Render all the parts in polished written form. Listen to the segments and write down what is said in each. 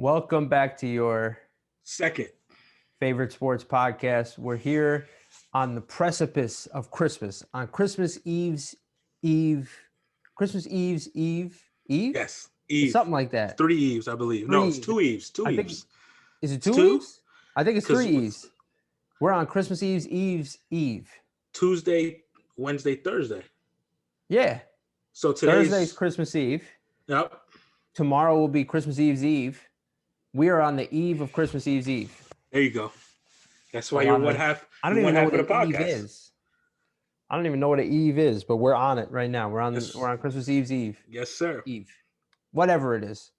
Welcome back to your Second. favorite sports podcast. We're here on the precipice of Christmas, on Christmas Eve? Yes. It's Eve. something like It's that. 3 Eves, I believe. No, Three it's Eves. 2 Eves. Two I think, Eves. is it It's 2 two? Eves? I think it's Because 3 Eves. We're on Christmas Eve's Eve. Tuesday, Wednesday, Thursday. Yeah. So today's Thursday's Christmas Eve. Yep. Tomorrow will be Christmas Eve's Eve. We are on the eve of Christmas Eve's Eve. There you go. That's why I you're don't even know half what of the an eve podcast. is. I don't even know what an eve is, but we're on it right now. We're on Christmas Eve's Eve. Yes, sir. Eve. Whatever it is.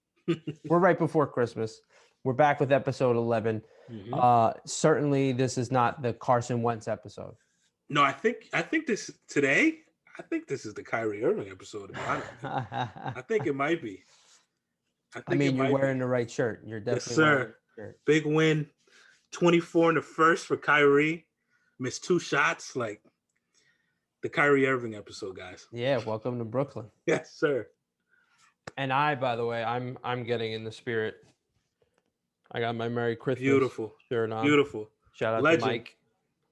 We're right before Christmas. We're back with episode 11. Certainly this is not the Carson Wentz episode. No, I think this is the Kyrie Irving episode, to be honest. I think it might be. You're wearing the right shirt. You're definitely wearing the right shirt. Big win. 24 in the first for Kyrie. Missed 2 shots. Like the Kyrie Irving episode, guys. Yeah, welcome to Brooklyn. Yes, sir. And by the way, I'm getting in the spirit. I got my Merry Christmas Beautiful shirt on. Beautiful. Shout out to Mike.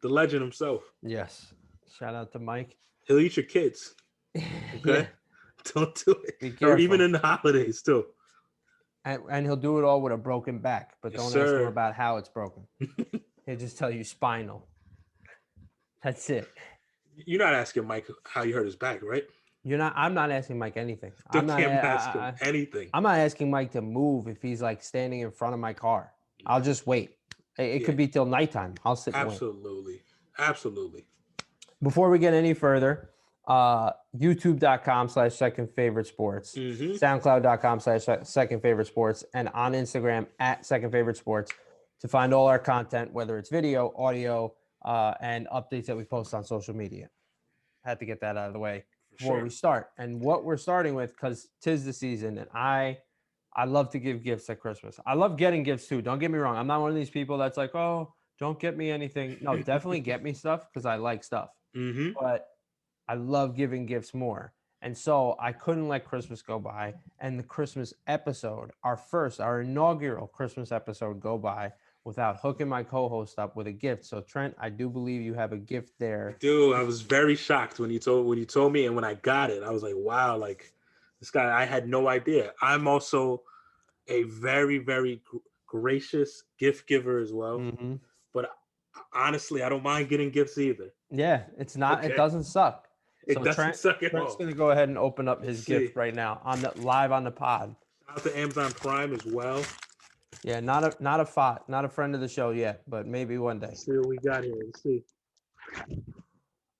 The legend himself. Yes. Shout out to Mike. He'll eat your kids. Okay? Yeah. Don't do it. Or even in the holidays, too. And he'll do it all with a broken back, but don't ask him about how it's broken. He'll just tell you spinal. That's it. You're not asking Mike how you hurt his back, right? I'm not asking Mike anything. I'm not asking anything. I'm not asking Mike to move if he's like standing in front of my car. I'll just wait. It could be till nighttime. I'll sit and wait. Absolutely. Before we get any further, youtube.com/second favorite sports, soundcloud.com/second favorite sports, and on Instagram @second favorite sports to find all our content, whether it's video, audio, and updates that we post on social media. Had to get that out of the way before we start. And what we're starting with, because 'tis the season, and I love to give gifts at Christmas. I love getting gifts too. Don't get me wrong. I'm not one of these people that's like, oh, don't get me anything. No, definitely get me stuff because I like stuff. But I love giving gifts more. And so I couldn't let Christmas go by. And the Christmas episode, our inaugural Christmas episode, go by without hooking my co-host up with a gift. So Trent, I do believe you have a gift there. Dude, I was very shocked when you told me, and when I got it, I was like, wow, like this guy, I had no idea. I'm also a very, very gracious gift giver as well. But honestly, I don't mind getting gifts either. Yeah, it's not. Okay. It doesn't suck. It doesn't suck at all. Trent's going to go ahead and open up his gift right now live on the pod. Shout out to Amazon Prime as well. Yeah, not a friend of the show yet, but maybe one day. Let's see what we got here. Let's see.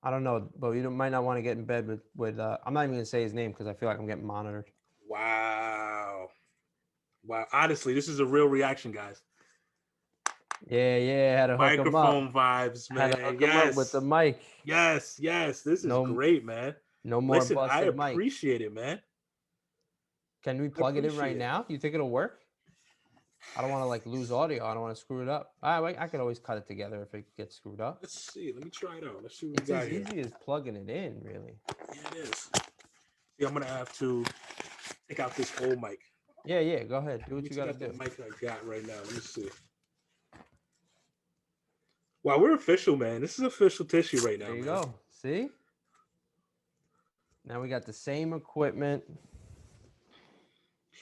I don't know, but you might not want to get in bed with I'm not even going to say his name because I feel like I'm getting monitored. Wow. Honestly, this is a real reaction, guys. Yeah. Had to hook him up. Microphone vibes, man. Had to hook him up with the mic. Yes. This is great, man. No more busted mic. I appreciate it, man. Can we plug it in right now? You think it'll work? I don't want to lose audio. I don't want to screw it up. I could always cut it together if it gets screwed up. Let's see. Let me try it out. Let's see what we got here. It's as easy as plugging it in, really. Yeah, it is. See, I'm gonna have to take out this old mic. Yeah. Go ahead. Do what you gotta do. The mic I got right now. Let me see. Wow, we're official, man. This is official tissue right now. There you go. See? Now we got the same equipment.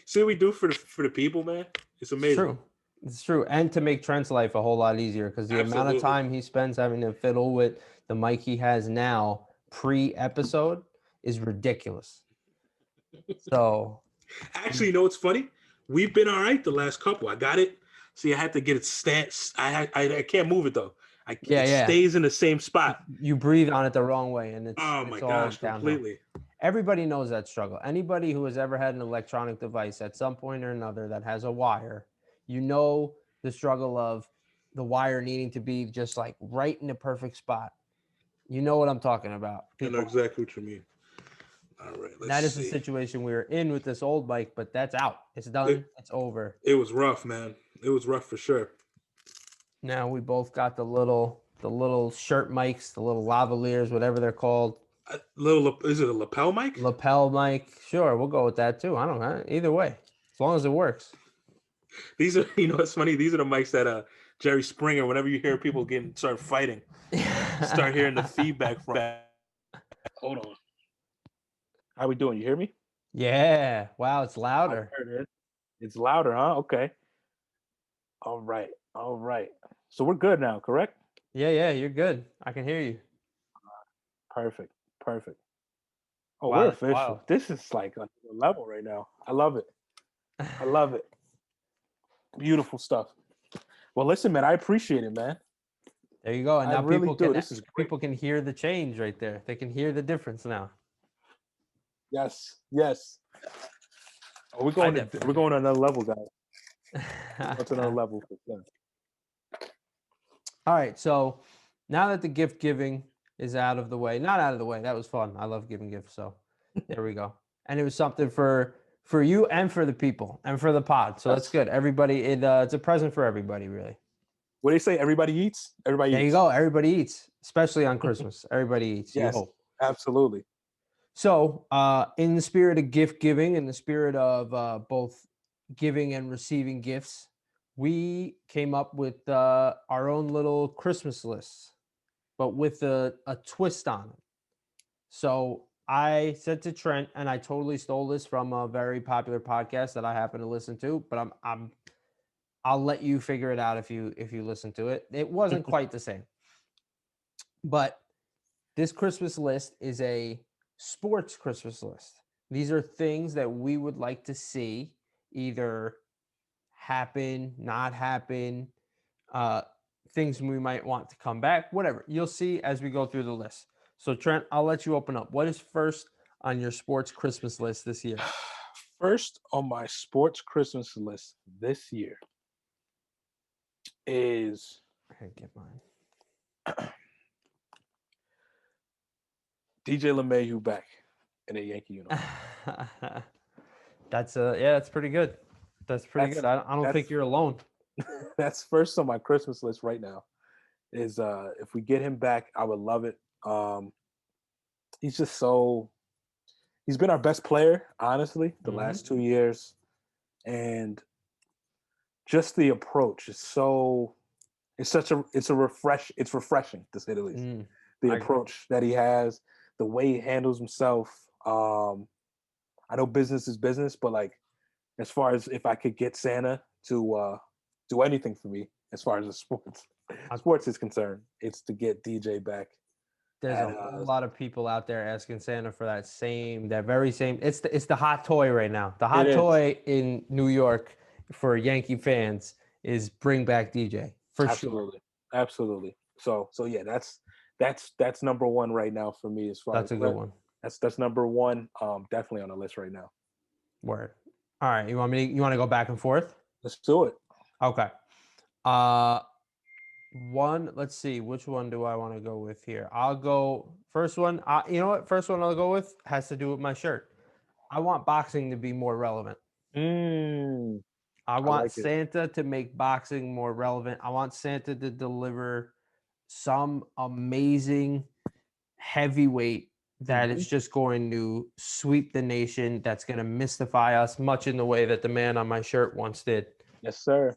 See what we do for the people, man? It's amazing. It's true. And to make Trent's life a whole lot easier because the amount of time he spends having to fiddle with the mic he has now pre-episode is ridiculous. So actually, you know what's funny? We've been all right the last couple. I got it. See, I had to get it stance. I can't move it though. It stays in the same spot. You breathe on it the wrong way, and it's my gosh, completely. Everybody knows that struggle. Anybody who has ever had an electronic device at some point or another that has a wire, you know the struggle of the wire needing to be just like right in the perfect spot. You know what I'm talking about. People, I know exactly what you mean. All right, that is the situation we were in with this old bike, but that's out. It's done. It's over. It was rough, man. It was rough for sure. Now we both got the little shirt mics, the little lavaliers, whatever they're called. Is it a lapel mic? Lapel mic. Sure, we'll go with that too. I don't know. Either way, as long as it works. These are, you know, what's funny. These are the mics that Jerry Springer. Whenever you hear people start fighting, start hearing the feedback from. Hold on. How we doing? You hear me? Yeah. Wow, it's Oh, louder. there it is. It's louder, huh? Okay. All right. All right. So we're good now, correct? Yeah, yeah, you're good. I can hear you. Perfect. Perfect. Oh, Wow, we're that's official. wild. This is like a level right now. I love it. I love it. Beautiful stuff. Well, listen, man, I appreciate it, man. There you go. And I now really do. This is great. people can hear the change right there. They can hear the difference now. Yes. Yes. Oh, we're going to another level, guys. What's another level for sure. All right. So now that the gift giving is out of the way, not out of the way, that was fun. I love giving gifts. So there we go. And it was something for you and for the people and for the pod. So that's Yes. good. Everybody, it's a present for everybody, really. What do they say? Everybody eats? Everybody There you eats. go. Everybody eats, especially on Christmas. Everybody eats. You Yes. hope. Absolutely. So, in the spirit of gift giving, in the spirit of both giving and receiving gifts, we came up with our own little Christmas list, but with a twist on it. So I said to Trent, and I totally stole this from a very popular podcast that I happen to listen to, but I'll let you figure it out if you listen to it. It wasn't quite the same, but this Christmas list is a sports Christmas list. These are things that we would like to see either happen, not happen, uh, things we might want to come back, whatever. You'll see as we go through the list. So, Trent, I'll let you open up. What is first on your sports Christmas list this year? First on my sports Christmas list this year is I get mine. DJ LeMahieu back in a Yankee uniform. That's pretty good. That's pretty That's good. I don't think that's you're alone. that's first on my Christmas list right now. Is if we get him back, I would love it. He's just he's been our best player, honestly, the last 2 years. And just the approach is it's refreshing to say the least. The approach that he has, the way he handles himself. I know business is business, but like as far as if I could get Santa to do anything for me as far as the sports is concerned, it's to get DJ back. There's a whole lot of people out there asking Santa for that very same. It's the hot toy right now. The hot toy in New York for Yankee fans is bring back DJ for sure. Absolutely. So yeah, that's number one right now for me as far That's as a good one. That's number one. Definitely on the list right now. Word. All right, you want to go back and forth? Let's do it. Okay. Let's see, which one do I want to go with here? I'll go first one. You know what? First one I'll go with has to do with my shirt. I want boxing to be more relevant. I want Santa to make boxing more relevant. I want Santa to deliver some amazing heavyweight that is just going to sweep the nation, that's going to mystify us, much in the way that the man on my shirt once did. Yes, sir.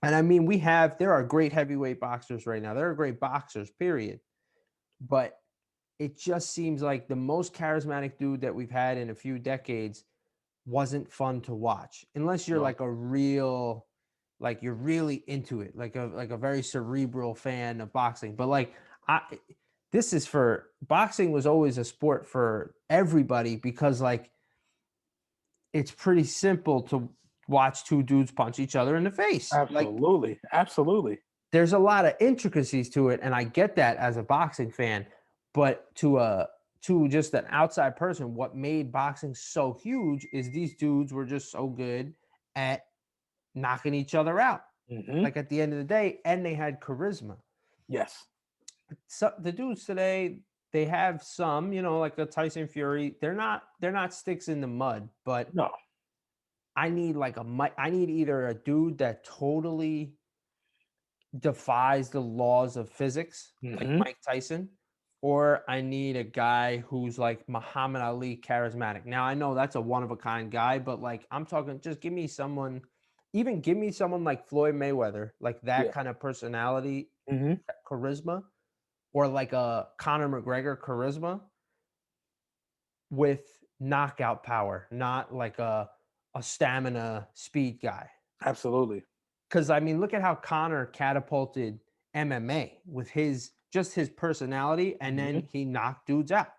And I mean, there are great heavyweight boxers right now. There are great boxers, period. But it just seems like the most charismatic dude that we've had in a few decades wasn't fun to watch, unless you're like you're really into it, like a very cerebral fan of boxing. But like boxing was always a sport for everybody because like it's pretty simple to watch two dudes punch each other in the face. Absolutely. Absolutely. There's a lot of intricacies to it, and I get that as a boxing fan, but to just an outside person, what made boxing so huge is these dudes were just so good at knocking each other out. Like at the end of the day, and they had charisma. Yes. So the dudes today, they have some, like a Tyson Fury. They're not sticks in the mud, but no. I need either a dude that totally defies the laws of physics, like Mike Tyson, or I need a guy who's like Muhammad Ali charismatic. Now I know that's a one of a kind guy, but like I'm talking, just give me someone even give me someone like Floyd Mayweather, like that Yeah. kind of personality, Mm-hmm. charisma, or like a Conor McGregor charisma with knockout power, not like a stamina speed guy. Absolutely. Because I mean, look at how Conor catapulted MMA with his personality, and Mm-hmm. then he knocked dudes out.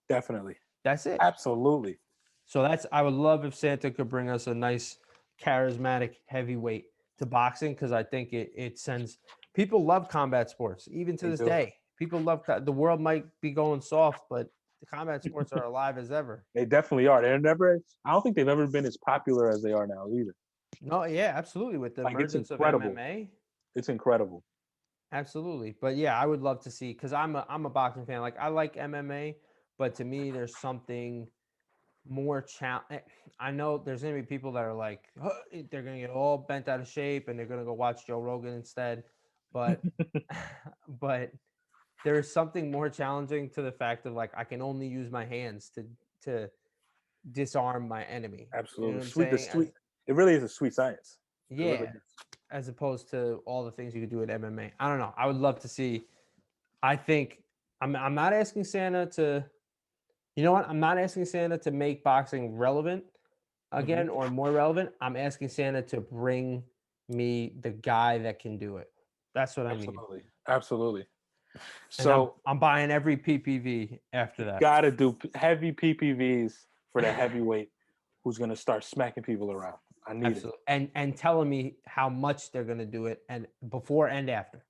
Definitely. That's it. Absolutely. So I would love if Santa could bring us a nice charismatic heavyweight to boxing, because I think it sends people love combat sports even to They this do. day. People love the world might be going soft, but the combat sports are alive as ever. They definitely are. They're never. I don't think they've ever been as popular as they are now either. No, yeah, absolutely. With the Like it's emergence of incredible. MMA, It's incredible. absolutely. But yeah, I would love to see, because I'm a boxing fan. Like I like MMA, but to me, there's something more challenge. I know there's gonna be people that are like, "Huh," they're gonna get all bent out of shape and they're gonna go watch Joe Rogan instead. But but there's something more challenging to the fact of like I can only use my hands to disarm my enemy. You know Absolutely. what I'm Sweet. The saying? sweet. It really is a sweet science. It really Yeah, is. as opposed to all the things you could do at MMA. I don't know. I would love to see. I think I'm not asking Santa to. You know what? I'm not asking Santa to make boxing relevant Mhm. again or more relevant. I'm asking Santa to bring me the guy that can do it. That's what I need. Absolutely. Absolutely. And I'm So I'm buying every PPV after you that. gotta do heavy PPVs for the heavyweight who's gonna start smacking people around. I need it. Absolutely. And telling me how much they're gonna do it and before and after.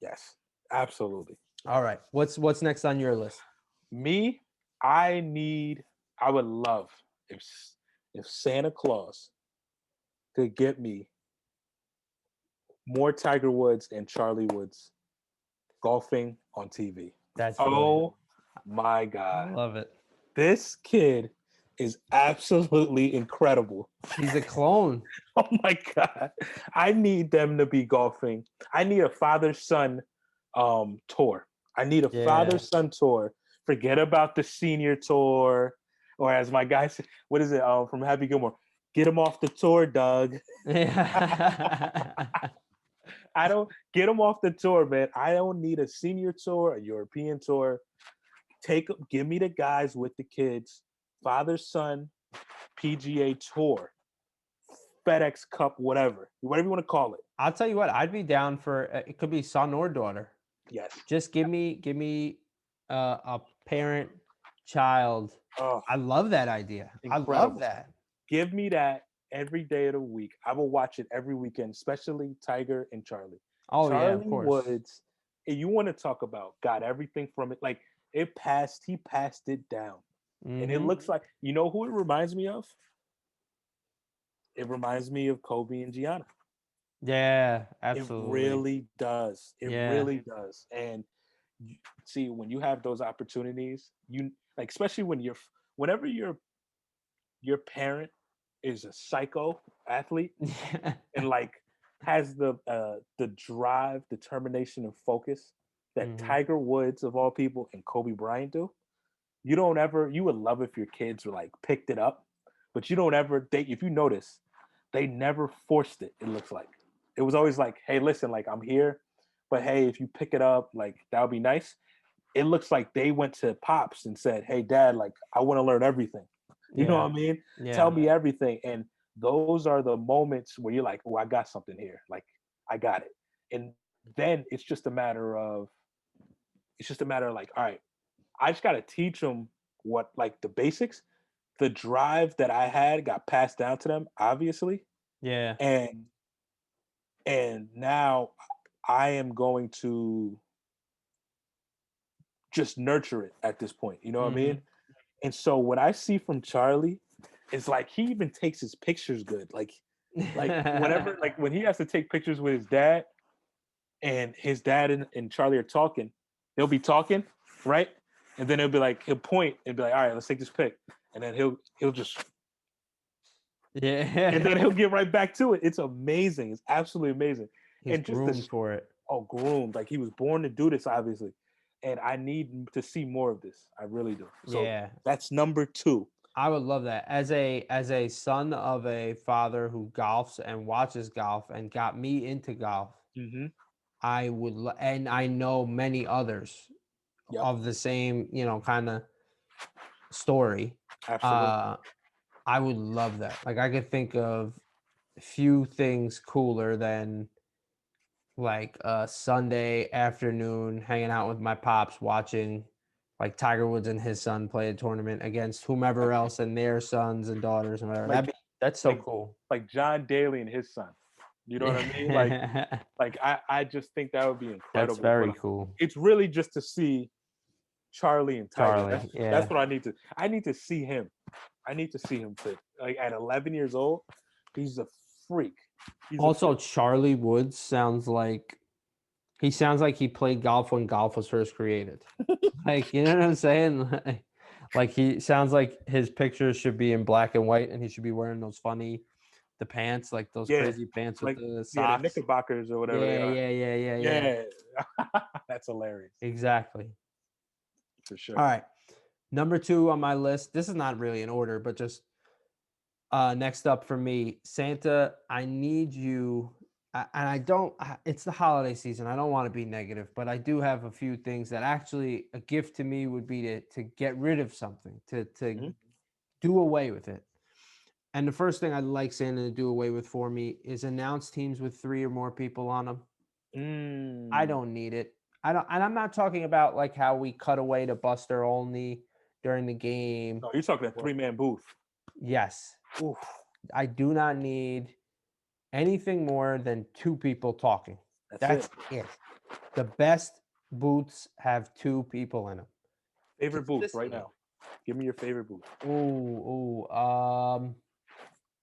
Yes. Absolutely. All right. What's next on your list? Me, I need. I would love if Santa Claus could get me more Tiger Woods and Charlie Woods golfing on TV. That's brilliant. Oh my I God. love it. This kid is absolutely incredible. He's a clone. Oh my God. I need them to be golfing. I need a father son tour. I need a father Yeah. son tour. Forget about the senior tour. Or as my guy said, what is it from Happy Gilmore? Get him off the tour, Doug. Yeah. I don't get him off the tour, man. I don't need a senior tour, a European tour. Give me the guys with the kids, father son PGA tour, FedEx Cup, whatever you want to call it. I'll tell you what, I'd be down for it could be son or daughter. Yes. Just give me a parent child. Oh, I love that idea. I love incredible. that. Give me that every day of the week. I will watch it every weekend, especially Tiger and Charlie. Oh yeah, of Charlie course. Woods, you want to talk about got everything from it. Like he passed it down. And it Hmm. looks like, you know who it reminds me of? It reminds me of Kobe and Gianna. Yeah, It absolutely. really does. It Yeah. really does. And see, when you have those opportunities, you like, especially whenever your parent is a psycho athlete and like has the drive, determination, and focus that Hmm. Tiger Woods of all people and Kobe Bryant do. You would love if your kids were like picked it up, but you don't ever if you notice, they never forced it. It looks like it was always like, hey, listen, like I'm here, but hey, if you pick it up, like that would be nice. It looks like they went to pops and said, hey, dad, like I want to learn everything. You know Yeah. what I mean? Tell Yeah. me everything. And those are the moments where you're like, oh, I got something here. Like I got it. And then it's just a matter of like, all right, I just got to teach them what like the basics. The drive that I had got passed down to them, obviously, Yeah. and now I am going to just nurture it at this point. You know what I mean? Hmm. And so what I see from Charlie is like he even takes his pictures good. Like whenever like when he has to take pictures with his dad and his dad and Charlie are talking, they'll be talking, right? And then he'll point and be like, all right, let's take this pic. And then he'll just and then Yeah. he'll get right back to it. It's amazing. It's absolutely amazing. He's And just groomed for it. groomed. Like he was born to do this, obviously. And I need to see more of this. I really do. So Yeah. that's number two. I would love that. As a son of a father who golfs and watches golf and got me into golf, Mm-hmm. and I know many others Yep. of the same, kind of story. Absolutely. Uh, I would love that. Like I could think of few things cooler than like a Sunday afternoon hanging out with my pops watching like Tiger Woods and his son play a tournament against whomever else and their sons and daughters and whatever. Like That's so like cool. like John Daly and his son. You know what I mean? Like I just think that would be That's incredible. very But cool. it's really just to see Charlie and Tiger. Charlie, That's yeah. what I need to. I need to see him. I need to see him play. Like at 11 years old, he's a freak. He's a Also, freak. Charlie Woods sounds like he played golf when golf was first created. Like, you know what I'm saying? Like he sounds like his pictures should be in black and white and he should be wearing the pants, like those Yeah, crazy pants with like the the socks. Knickerbockers or whatever they Yeah, are. yeah, yeah, yeah, yeah. Yeah, that's hilarious Exactly. for All sure. right. Number 2 on my list. This is not really in order, but just next up for me, Santa, I need you. And I don't, it's the holiday season. I don't want to be negative, but I do have a few things that actually a gift to me would be to get rid of something, to Mhm. do away with it. And the first thing I'd like Santa to do away with for me is announce teams with 3 or more people on them. I Mm. don't need it. I don't, and I'm not talking about like how we cut away to Buster Olney during the game. No, you're talking a 3-man booth. Yes, Oof, I do not need anything more than 2 people talking. that's That's it. it. The best booths have 2 people in them. Favorite booth right Consistently. now. Give me your favorite booth. Ooh,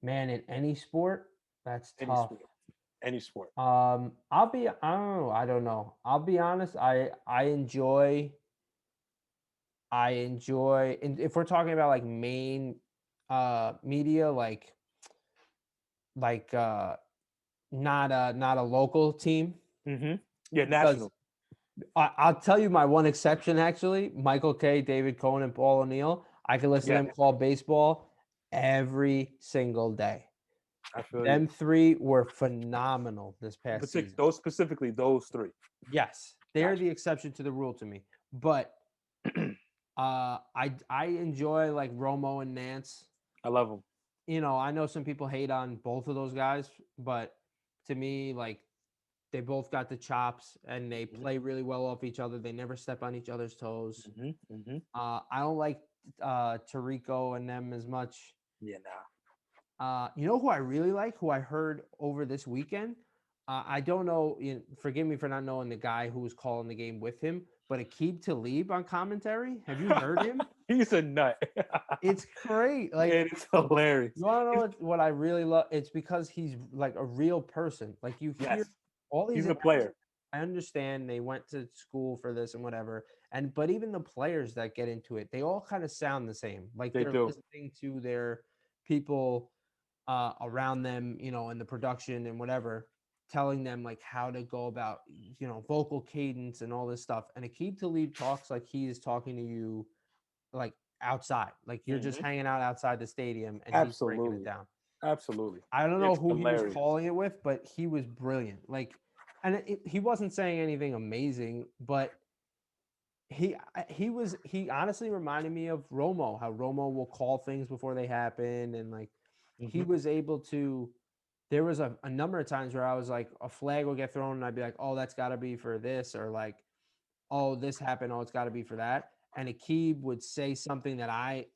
man, in any sport, that's Any tough. sport. Any sport. I don't know. I'll be honest. I enjoy, and if we're talking about like main media, like not a local team, Mm-hmm. Yeah, because national. I'll tell you my one exception actually, Michael K, David Cohen, and Paul O'Neill. I can listen to Yeah, them call baseball every single day. I feel you. Them 3 were phenomenal this past season. Those specifically, those 3. Yes, they're Gotcha. the exception to the rule to me. But I enjoy like Romo and Nance. I love them. I know some people hate on both of those guys, but to me, like they both got the chops and they play really well off each other. They never step on each other's toes. Mm-hmm. Mm-hmm. I don't like Tarico and them as much. Yeah, nah. You know who I really like, who I heard over this weekend? I don't know. Forgive me for not knowing the guy who was calling the game with him, but Aqib Talib on commentary. Have you heard him? He's a nut. It's great. Like, It is hilarious. you want to know what I really love? It's because he's like a real person. Like you hear Yes, all these he's a announcers. player. I understand they went to school for this and whatever. But even the players that get into it, they all kind of sound the same. Like They they're do. listening to their people around them, in the production and whatever, telling them like how to go about, vocal cadence and all this stuff. And Aqib Talib talks like he is talking to you like outside, like you're just Mm-hmm. hanging out outside the stadium and he's breaking it Absolutely. down. Absolutely. I don't know It's who he was hilarious. calling it with, but he was brilliant. Like, and he wasn't saying anything amazing, but he honestly reminded me of Romo, how Romo will call things before they happen, and like he Mm-hmm. was able to. There was a number of times where I was like, a flag will get thrown, and I'd be like, oh, that's got to be for this, or like, oh, this happened, oh, it's got to be for that. And Akib would say something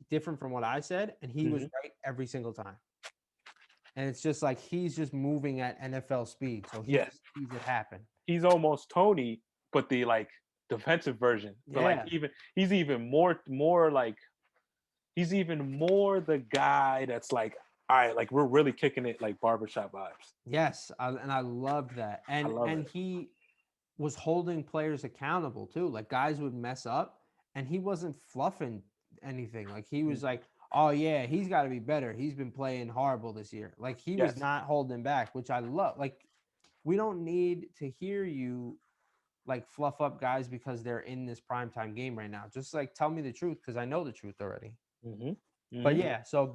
different from what I said, and he was Mm-hmm. right every single time. And it's just like he's just moving at NFL speed, so he Yes. just sees it happen. He's almost Tony, but the like defensive version. But like Yeah. he's even more like he's even more the guy that's like, all right, like we're really kicking it like barbershop vibes. Yes, and I loved that. I And love and it. he was holding players accountable too. Like guys would mess up and he wasn't fluffing anything. Like he was like, "Oh yeah, he's got to be better. He's been playing horrible this year." Like he was Yes. not holding back, which I love. Like we don't need to hear you like fluff up guys because they're in this primetime game right now. Just like tell me the truth because I know the truth already. Mm-hmm. But yeah, so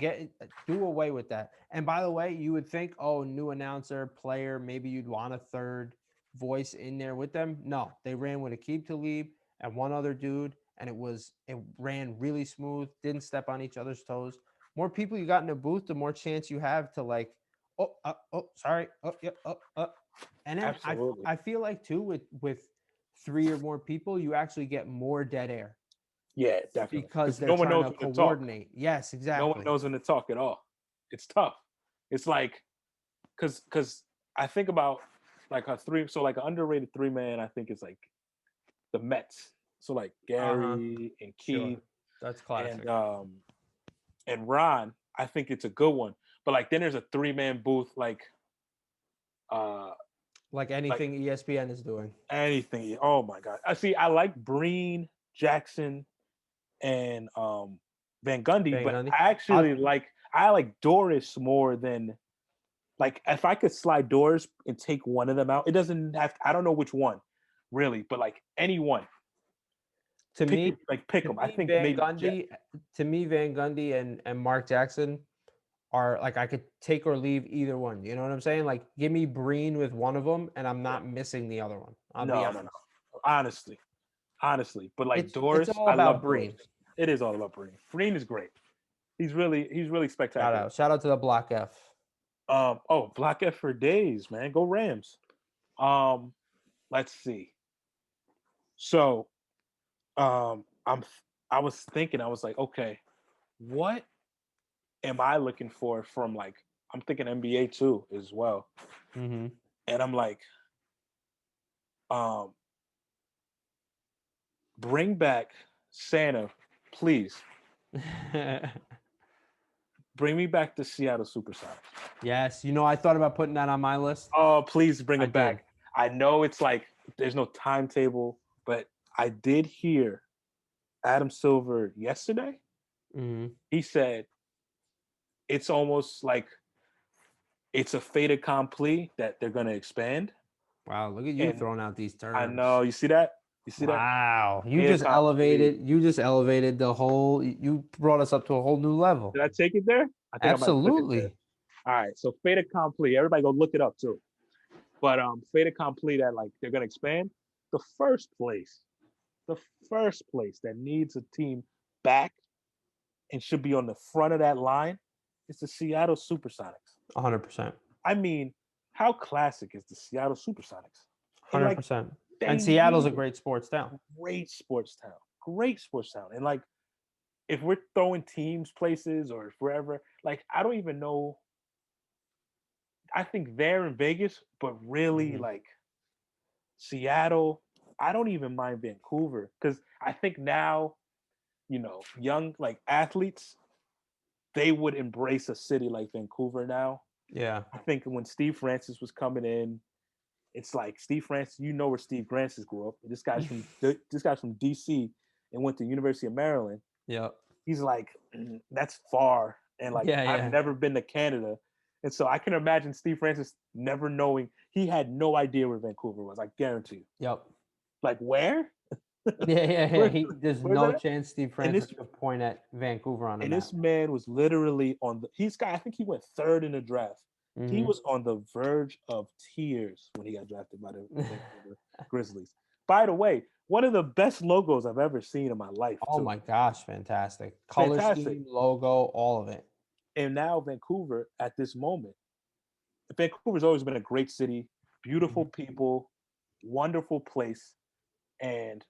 do away with that. And by the way, you would think, oh, new announcer, player, maybe you'd want a third voice in there with them. No, they ran with Aqib Talib and one other dude, and it ran really smooth, didn't step on each other's toes. More people you got in the booth, the more chance you have to like, sorry, yeah, and then Absolutely. I feel like too with three or more people, you actually get more dead air. Yeah, definitely. Because they're no one trying knows to when to talk. coordinate. Yes, No exactly. one knows when to talk at all. It's tough. It's like because I think about like a three, so like an underrated three man. I think is like the Mets. So like Gary and Keith Sure. That's classic. and Ron. I think it's a good one. But like then there's a 3-man booth like Like anything ESPN is doing. anything. Oh my god. I like Breen, Jackson, and Van Gundy, but I like Doris more than like if I could slide Doris and take one of them out. It doesn't have I don't know which one really, but like anyone. To me, pick them. I think Van maybe Gundy. To me, Van Gundy and Mark Jackson are like I could take or leave either one. You know what I'm saying? Like, give me Breen with one of them, and I'm not missing the other one. I'll be honest. No. Honestly, but like It's Doris, all I about love Breen. Doris. It is all about Breen. Breen is great. He's really spectacular. Shout out to the Block F. Block F for days, man. Go Rams. Let's see. So, I was thinking, I was like, okay, what am I looking for from like I'm thinking NBA too as well. Mm-hmm. And I'm like, bring back Santa, please. Bring me back the Seattle Supersonics. Yes, I thought about putting that on my list. Oh, please bring it back. Did. I know it's like there's no timetable, but I did hear Adam Silver yesterday. Mm-hmm. He said it's almost like it's a fait accompli that they're going to expand. Wow, look at you throwing out these terms. I know. You see that? Wow, you Fait just accompli. elevated the whole. You brought us up to a whole new level. Did I take it there? I think Absolutely. All right, so fait accompli. Everybody go look it up too. But fait accompli that like they're going to expand. The first place that needs a team back and should be on the front of that line is the Seattle Supersonics. 100%. I mean, how classic is the Seattle Supersonics? 100%. And Seattle's a great sports town. Great sports town. And like, if we're throwing teams places or forever, like I don't even know. I think they're in Vegas, but really like Seattle. I don't even mind Vancouver because I think now, young like athletes, they would embrace a city like Vancouver now. Yeah. I think when Steve Francis was coming in, it's like Steve Francis. You know where Steve Francis grew up. This guy's from DC and went to University of Maryland. Yep. He's like, that's far, and like I've never been to Canada, and so I can imagine Steve Francis never knowing. He had no idea where Vancouver was. I guarantee you. Yep. Like where? Yeah. There's no chance Steve Francis could point at Vancouver on a map. And this man was literally on the. I think he went third in the draft. Mm-hmm. He was on the verge of tears when he got drafted by the Grizzlies. By the way, one of the best logos I've ever seen in my life. Oh my gosh, fantastic. Color scheme, logo, all of it. And now Vancouver at this moment. Vancouver's always been a great city, beautiful people, wonderful place. And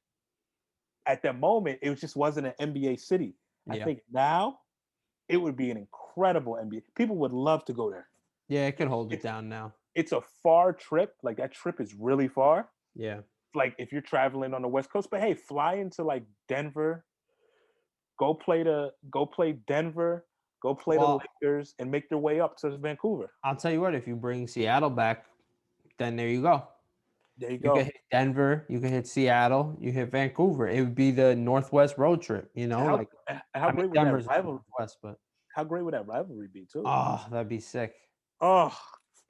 at that moment, it just wasn't an NBA city. I think now it would be an incredible NBA. People would love to go there. Yeah, it could hold it down now. It's a far trip. Like that trip is really far. Yeah. Like if you're traveling on the West Coast, but hey, fly into like Denver, go play Denver, go play the Lakers, and make their way up to Vancouver. I'll tell you what, if you bring Seattle back, then there you go. There you go. You can hit Denver, you can hit Seattle, you hit Vancouver. It would be the Northwest road trip, How great would Denver's that rivalry? West, but how great would that rivalry be too? Oh, that'd be sick. Oh,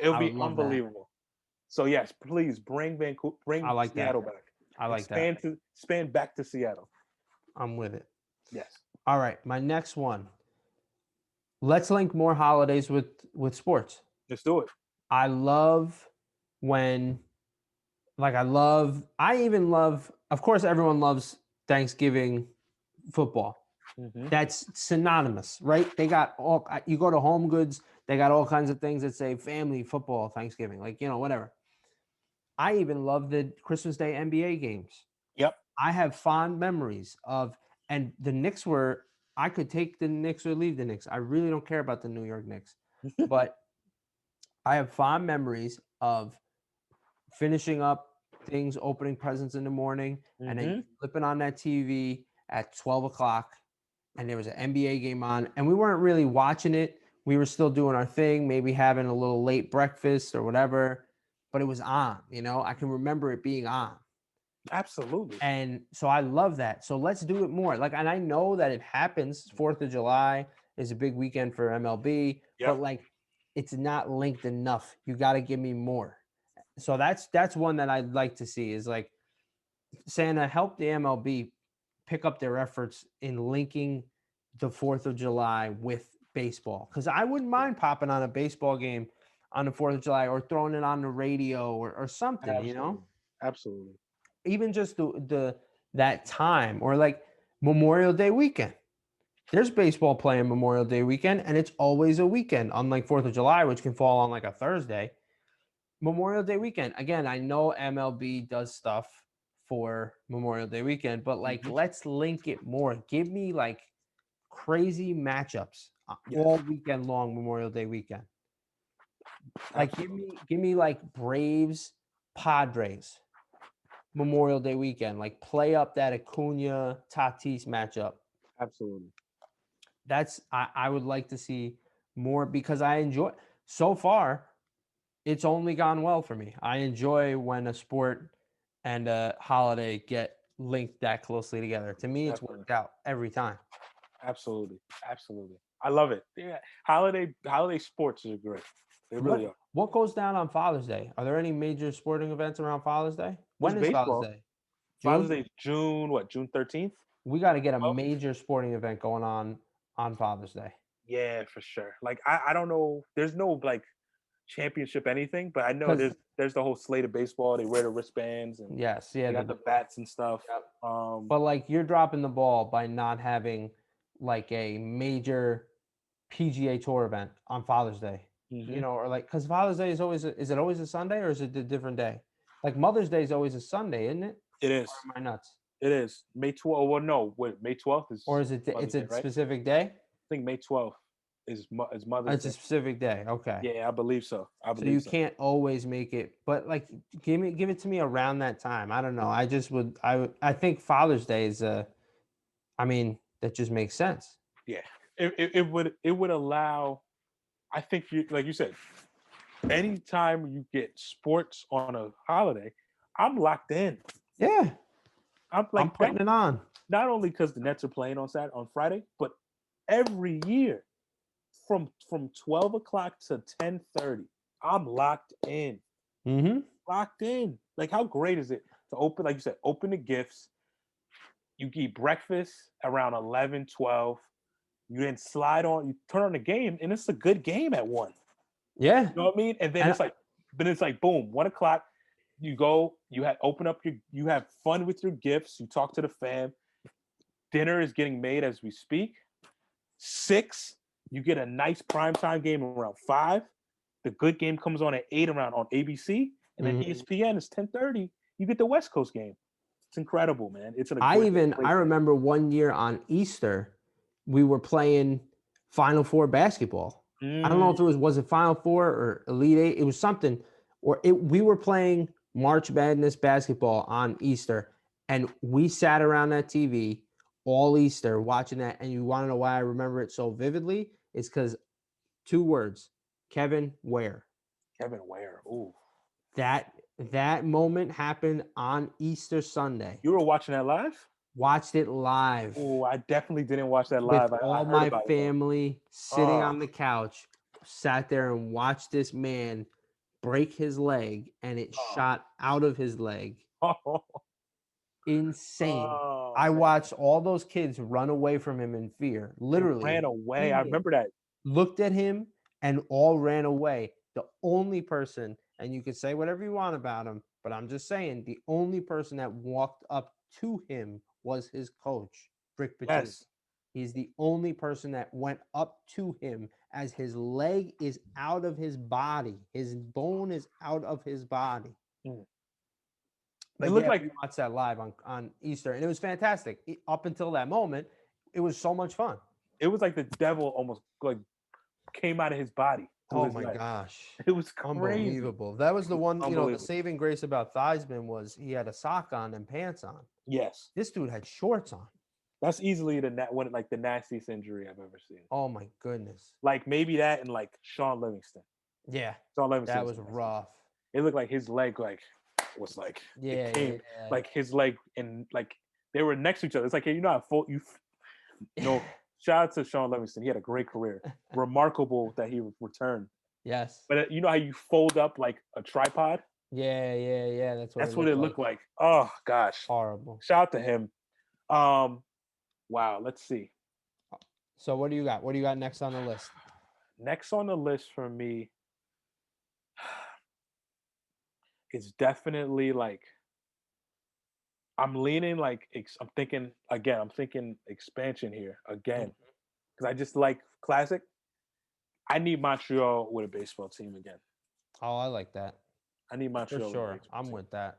it would be unbelievable. That. So yes, please bring Vancouver, Seattle back. I like that. Expand back to Seattle. I'm with it. Yes. All right, my next one. let's link more holidays with sports. Let's do it. I love when I even love, of course, everyone loves Thanksgiving football. Mm-hmm. That's synonymous, right? They got all, you go to Home Goods, they got all kinds of things that say family, football, Thanksgiving, like, whatever. I even love the Christmas Day NBA games. Yep. I have fond memories of, and the Knicks I could take the Knicks or leave the Knicks. I really don't care about the New York Knicks, but I have fond memories of finishing up things, opening presents in the morning, and then flipping on that TV at 12 o'clock, and there was an NBA game on, and we weren't really watching it. We were still doing our thing, maybe having a little late breakfast or whatever, but it was on, I can remember it being on. Absolutely. And so I love that. So let's do it more. And I know that it happens. 4th of July is a big weekend for MLB, but it's not linked enough. You got to give me more. So that's one that I'd like to see is like Santa help the MLB pick up their efforts in linking the 4th of July with baseball. Because I wouldn't mind popping on a baseball game on the 4th of July or throwing it on the radio or something, Absolutely. Absolutely. Even just that time, or like Memorial Day weekend. There's baseball playing Memorial Day weekend, and it's always a weekend, unlike 4th of July, which can fall on like a Thursday. Memorial Day weekend. Again, I know MLB does stuff for Memorial Day weekend, but let's link it more. Give me like crazy matchups all weekend long, Memorial Day weekend. Like give me like Braves, Padres, Memorial Day weekend. Like play up that Acuna Tatis matchup. Absolutely. I would like to see more because I enjoy so far. It's only gone well for me. I enjoy when a sport and a holiday get linked that closely together. To me, it's worked out every time. Absolutely. Absolutely. I love it. Yeah. Holiday sports are great. They really are. What goes down on Father's Day? Are there any major sporting events around Father's Day? When is Father's Day? Father's Day is June, June 13th? We got to get a major sporting event going on Father's Day. Yeah, for sure. Like I don't know. There's no like championship anything, but I know there's the whole slate of baseball. They wear the wristbands and they got the bats and stuff. Yep. But like you're dropping the ball by not having like a major PGA Tour event on Father's Day. Or like because Father's Day is it always a Sunday or is it a different day? Like Mother's Day is always a Sunday, isn't it? It is. Or am I nuts? It is May 12th. Well, no, wait, May 12th is. Or is it? It's a specific day. I think May 12th is Mother's Day. It's a specific day. Okay. Yeah, I believe so. So you can't always make it, but like give it to me around that time. I don't know. I think Father's Day is that just makes sense. Yeah. It would allow, I think like you said, anytime you get sports on a holiday, I'm locked in. Yeah. I'm putting it on. Not only because the Nets are playing on Friday, but every year from 12 o'clock to 10:30, I'm locked in. Locked in. Like how great is it to open, like you said, open the gifts. You eat breakfast around 11, 12. You then you turn on the game, and it's a good game at 1. Yeah. You know what I mean? And then it's like boom, 1 o'clock. You go, you have fun with your gifts, you talk to the fam. Dinner is getting made as we speak. 6, you get a nice primetime game around 5. The good game comes on at 8 around on ABC, and then ESPN is 10:30. You get the West Coast game. It's incredible, man. I remember one year on Easter, we were playing Final Four basketball. I don't know if it was it Final Four or Elite Eight. It was something, we were playing March Madness basketball on Easter, and we sat around that TV all Easter watching that. And you want to know why I remember it so vividly? It's because 2 words: Kevin Ware. Kevin Ware. Ooh. That moment happened on Easter Sunday. You were watching that live? Watched it live. Oh, I definitely didn't watch that live. With all my family sitting on the couch, sat there and watched this man break his leg, and it shot out of his leg. Insane. I watched all those kids run away from him in fear. Literally ran away. I remember that. looked at him, and all ran away. The only person, and you could say whatever you want about him, but I'm just saying, the only person that walked up to him was his coach, Rick Pitino. Yes. He's the only person that went up to him as his leg is out of his body. His bone is out of his body. Mm. But It looked yeah, like we watched that live on Easter, and it was fantastic. Up until that moment, it was so much fun. it was like the devil almost like came out of his body. through Oh his my leg. gosh. It was crazy. Unbelievable. That was the one, the Unbelievable. saving grace about Theismann was he had a sock on and pants on. Yes, This dude had shorts on. that's easily the the nastiest injury I've ever seen. Oh my goodness. Like maybe that and like Sean Livingston. Yeah, Sean Livingston that was rough. It looked like his leg was like Yeah, it came yeah. like his leg and like they were next to each other. It's like, hey, you know how shout out to Sean Livingston. He had a great career. Remarkable that he returned. Yes. But you know how you fold up like a tripod? Yeah. That's what it looked like. Oh gosh. Horrible. Shout out to him. Wow, let's see. So what do you got? What do you got next on the list? Next on the list for me is definitely like I'm leaning like I'm thinking expansion here again because I just like classic. I need Montreal with a baseball team again. Oh, I like that. I need Montreal. For sure. I'm with that.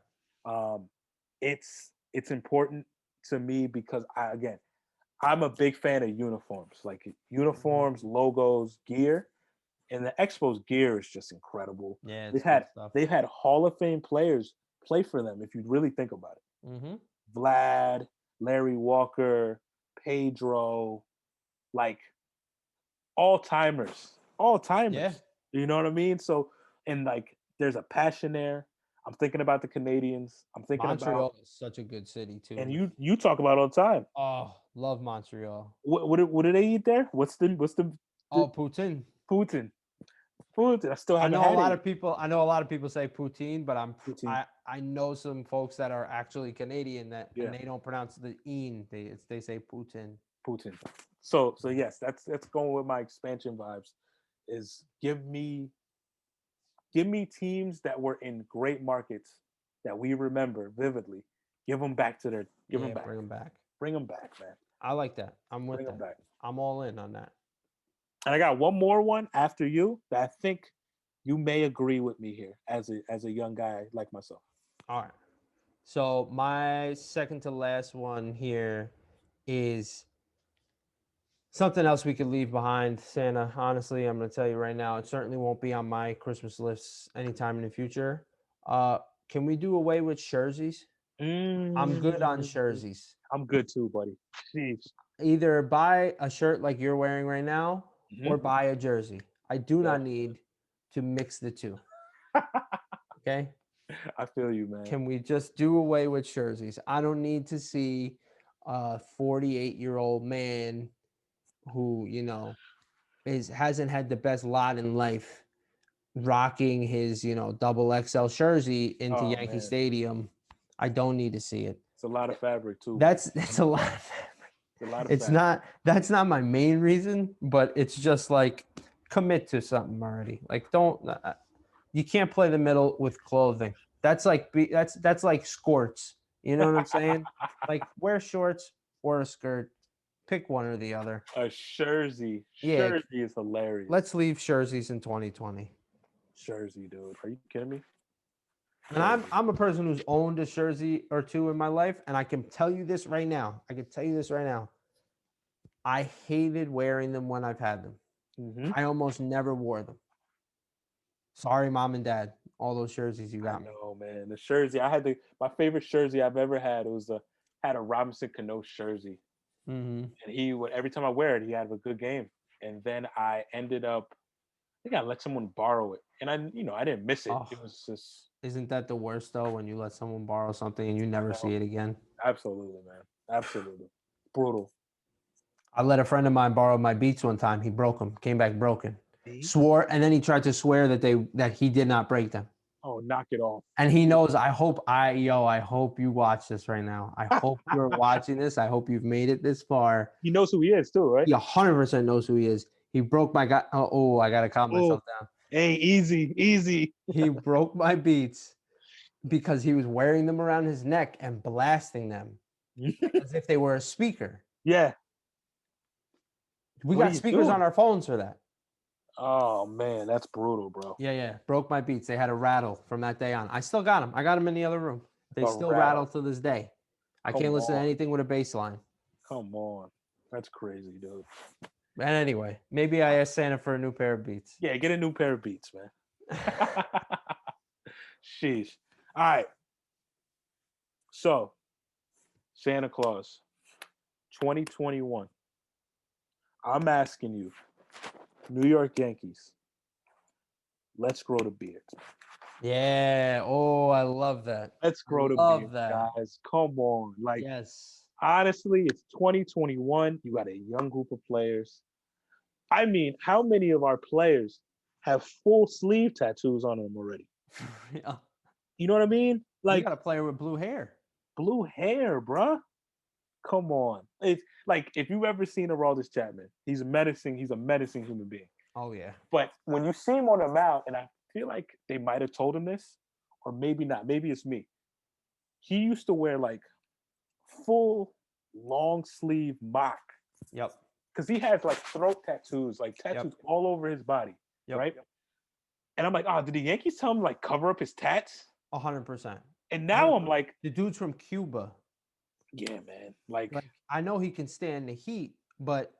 It's important to me because I'm a big fan of uniforms, like uniforms, logos, gear, and the Expos gear is just incredible. Yeah, they've had Hall of Fame players play for them if you really think about it. Mm-hmm. Vlad, Larry Walker, Pedro, like all timers. Yeah. You know what I mean? So, and like, there's a passion there. I'm thinking about the Canadians. I'm thinking Montreal about is such a good city too. and you talk about it all the time. Oh, love Montreal. What do they eat there? What's the Poutine. Putin? I still haven't I know had a lot it. of people. I know a lot of people say poutine, but Poutine. I know some folks that are actually Canadian and Yeah. they don't pronounce the "een." They say Putin. Putin. So yes, that's going with my expansion vibes. Is give me teams that were in great markets that we remember vividly. Give them back to their. Bring them back. Bring them back, man. I like that. I'm with that. Back. I'm all in on that. And I got one more one after you that I think you may agree with me here as a young guy like myself. All right. So my second to last one here is something else we could leave behind, Santa. Honestly, I'm going to tell you right now, it certainly won't be on my Christmas list anytime in the future. Can we do away with jerseys? I'm good on jerseys. I'm good too, buddy. Jeez. Either buy a shirt like you're wearing right now or buy a jersey. I do not need to mix the two. Okay? I feel you, man. Can we just do away with jerseys? I don't need to see a 48-year-old man who, hasn't had the best lot in life rocking his, double XL jersey into Yankee Stadium. I don't need to see it. It's a lot of fabric too. That's a lot of fabric. That's not my main reason, but it's just like commit to something already. Like you can't play the middle with clothing. That's like skirts. You know what I'm saying? Like wear shorts or a skirt. Pick one or the other. A jersey. Jersey is hilarious. Let's leave jerseys in 2020. Jersey, dude. Are you kidding me? And I'm a person who's owned a jersey or two in my life, and I can tell you this right now. I hated wearing them when I've had them. Mm-hmm. I almost never wore them. Sorry, mom and dad. All those jerseys you got me. No, man. The jersey. My favorite jersey I've ever had. It was had a Robinson Cano jersey. Mm-hmm. And every time I wear it, he had a good game. And then I ended up, I think I let someone borrow it, and I didn't miss it. It was just. Isn't that the worst though when you let someone borrow something and you never see it again? Absolutely, man. Absolutely, brutal. I let a friend of mine borrow my Beats one time. He broke them. Came back broken. Swore, and then he tried to swear that he did not break them. Oh, knock it off. And he knows. I hope you watch this right now. I hope you're watching this. I hope you've made it this far. He knows who he is too, right? He 100% knows who he is. He broke my guy. Oh, I gotta calm Oh, myself down. hey, easy. He broke my beats because he was wearing them around his neck and blasting them as if they were a speaker. Yeah. We What are got you speakers doing? on our phones for that. Oh man, that's brutal, bro. Yeah. Broke my beats. They had a rattle from that day on. I still got them. I got them in the other room. They A still rattle. rattle to this day. I Come can't listen to on. anything with a bass line. Come on. That's crazy, dude. And anyway, maybe I asked Santa for a new pair of beats. Yeah, get a new pair of beats, man. Sheesh. All right. So, Santa Claus, 2021. I'm asking you, New York Yankees, let's grow the beard. Yeah. Oh, I love that. Let's grow the Love beard, that. guys. Come on. Like, Yes. honestly, it's 2021. You got a young group of players. I mean, how many of our players have full sleeve tattoos on them already? Yeah. You know what I mean? We Like got a player with blue hair. blue hair, bruh. Come on. It's like if you've ever seen Aroldis Chapman, he's a menacing human being. Oh yeah. But when you see him on the mound, and I feel like they might have told him this, or maybe not, maybe it's me. He used to wear like full long sleeve mock Yep. because he has like throat tattoos, like tattoos all over his body, right? And I'm like, oh, did the Yankees tell him like cover up his tats? 100%. And now I'm like, the dude's from Cuba. yeah, man. Like I know he can stand the heat, but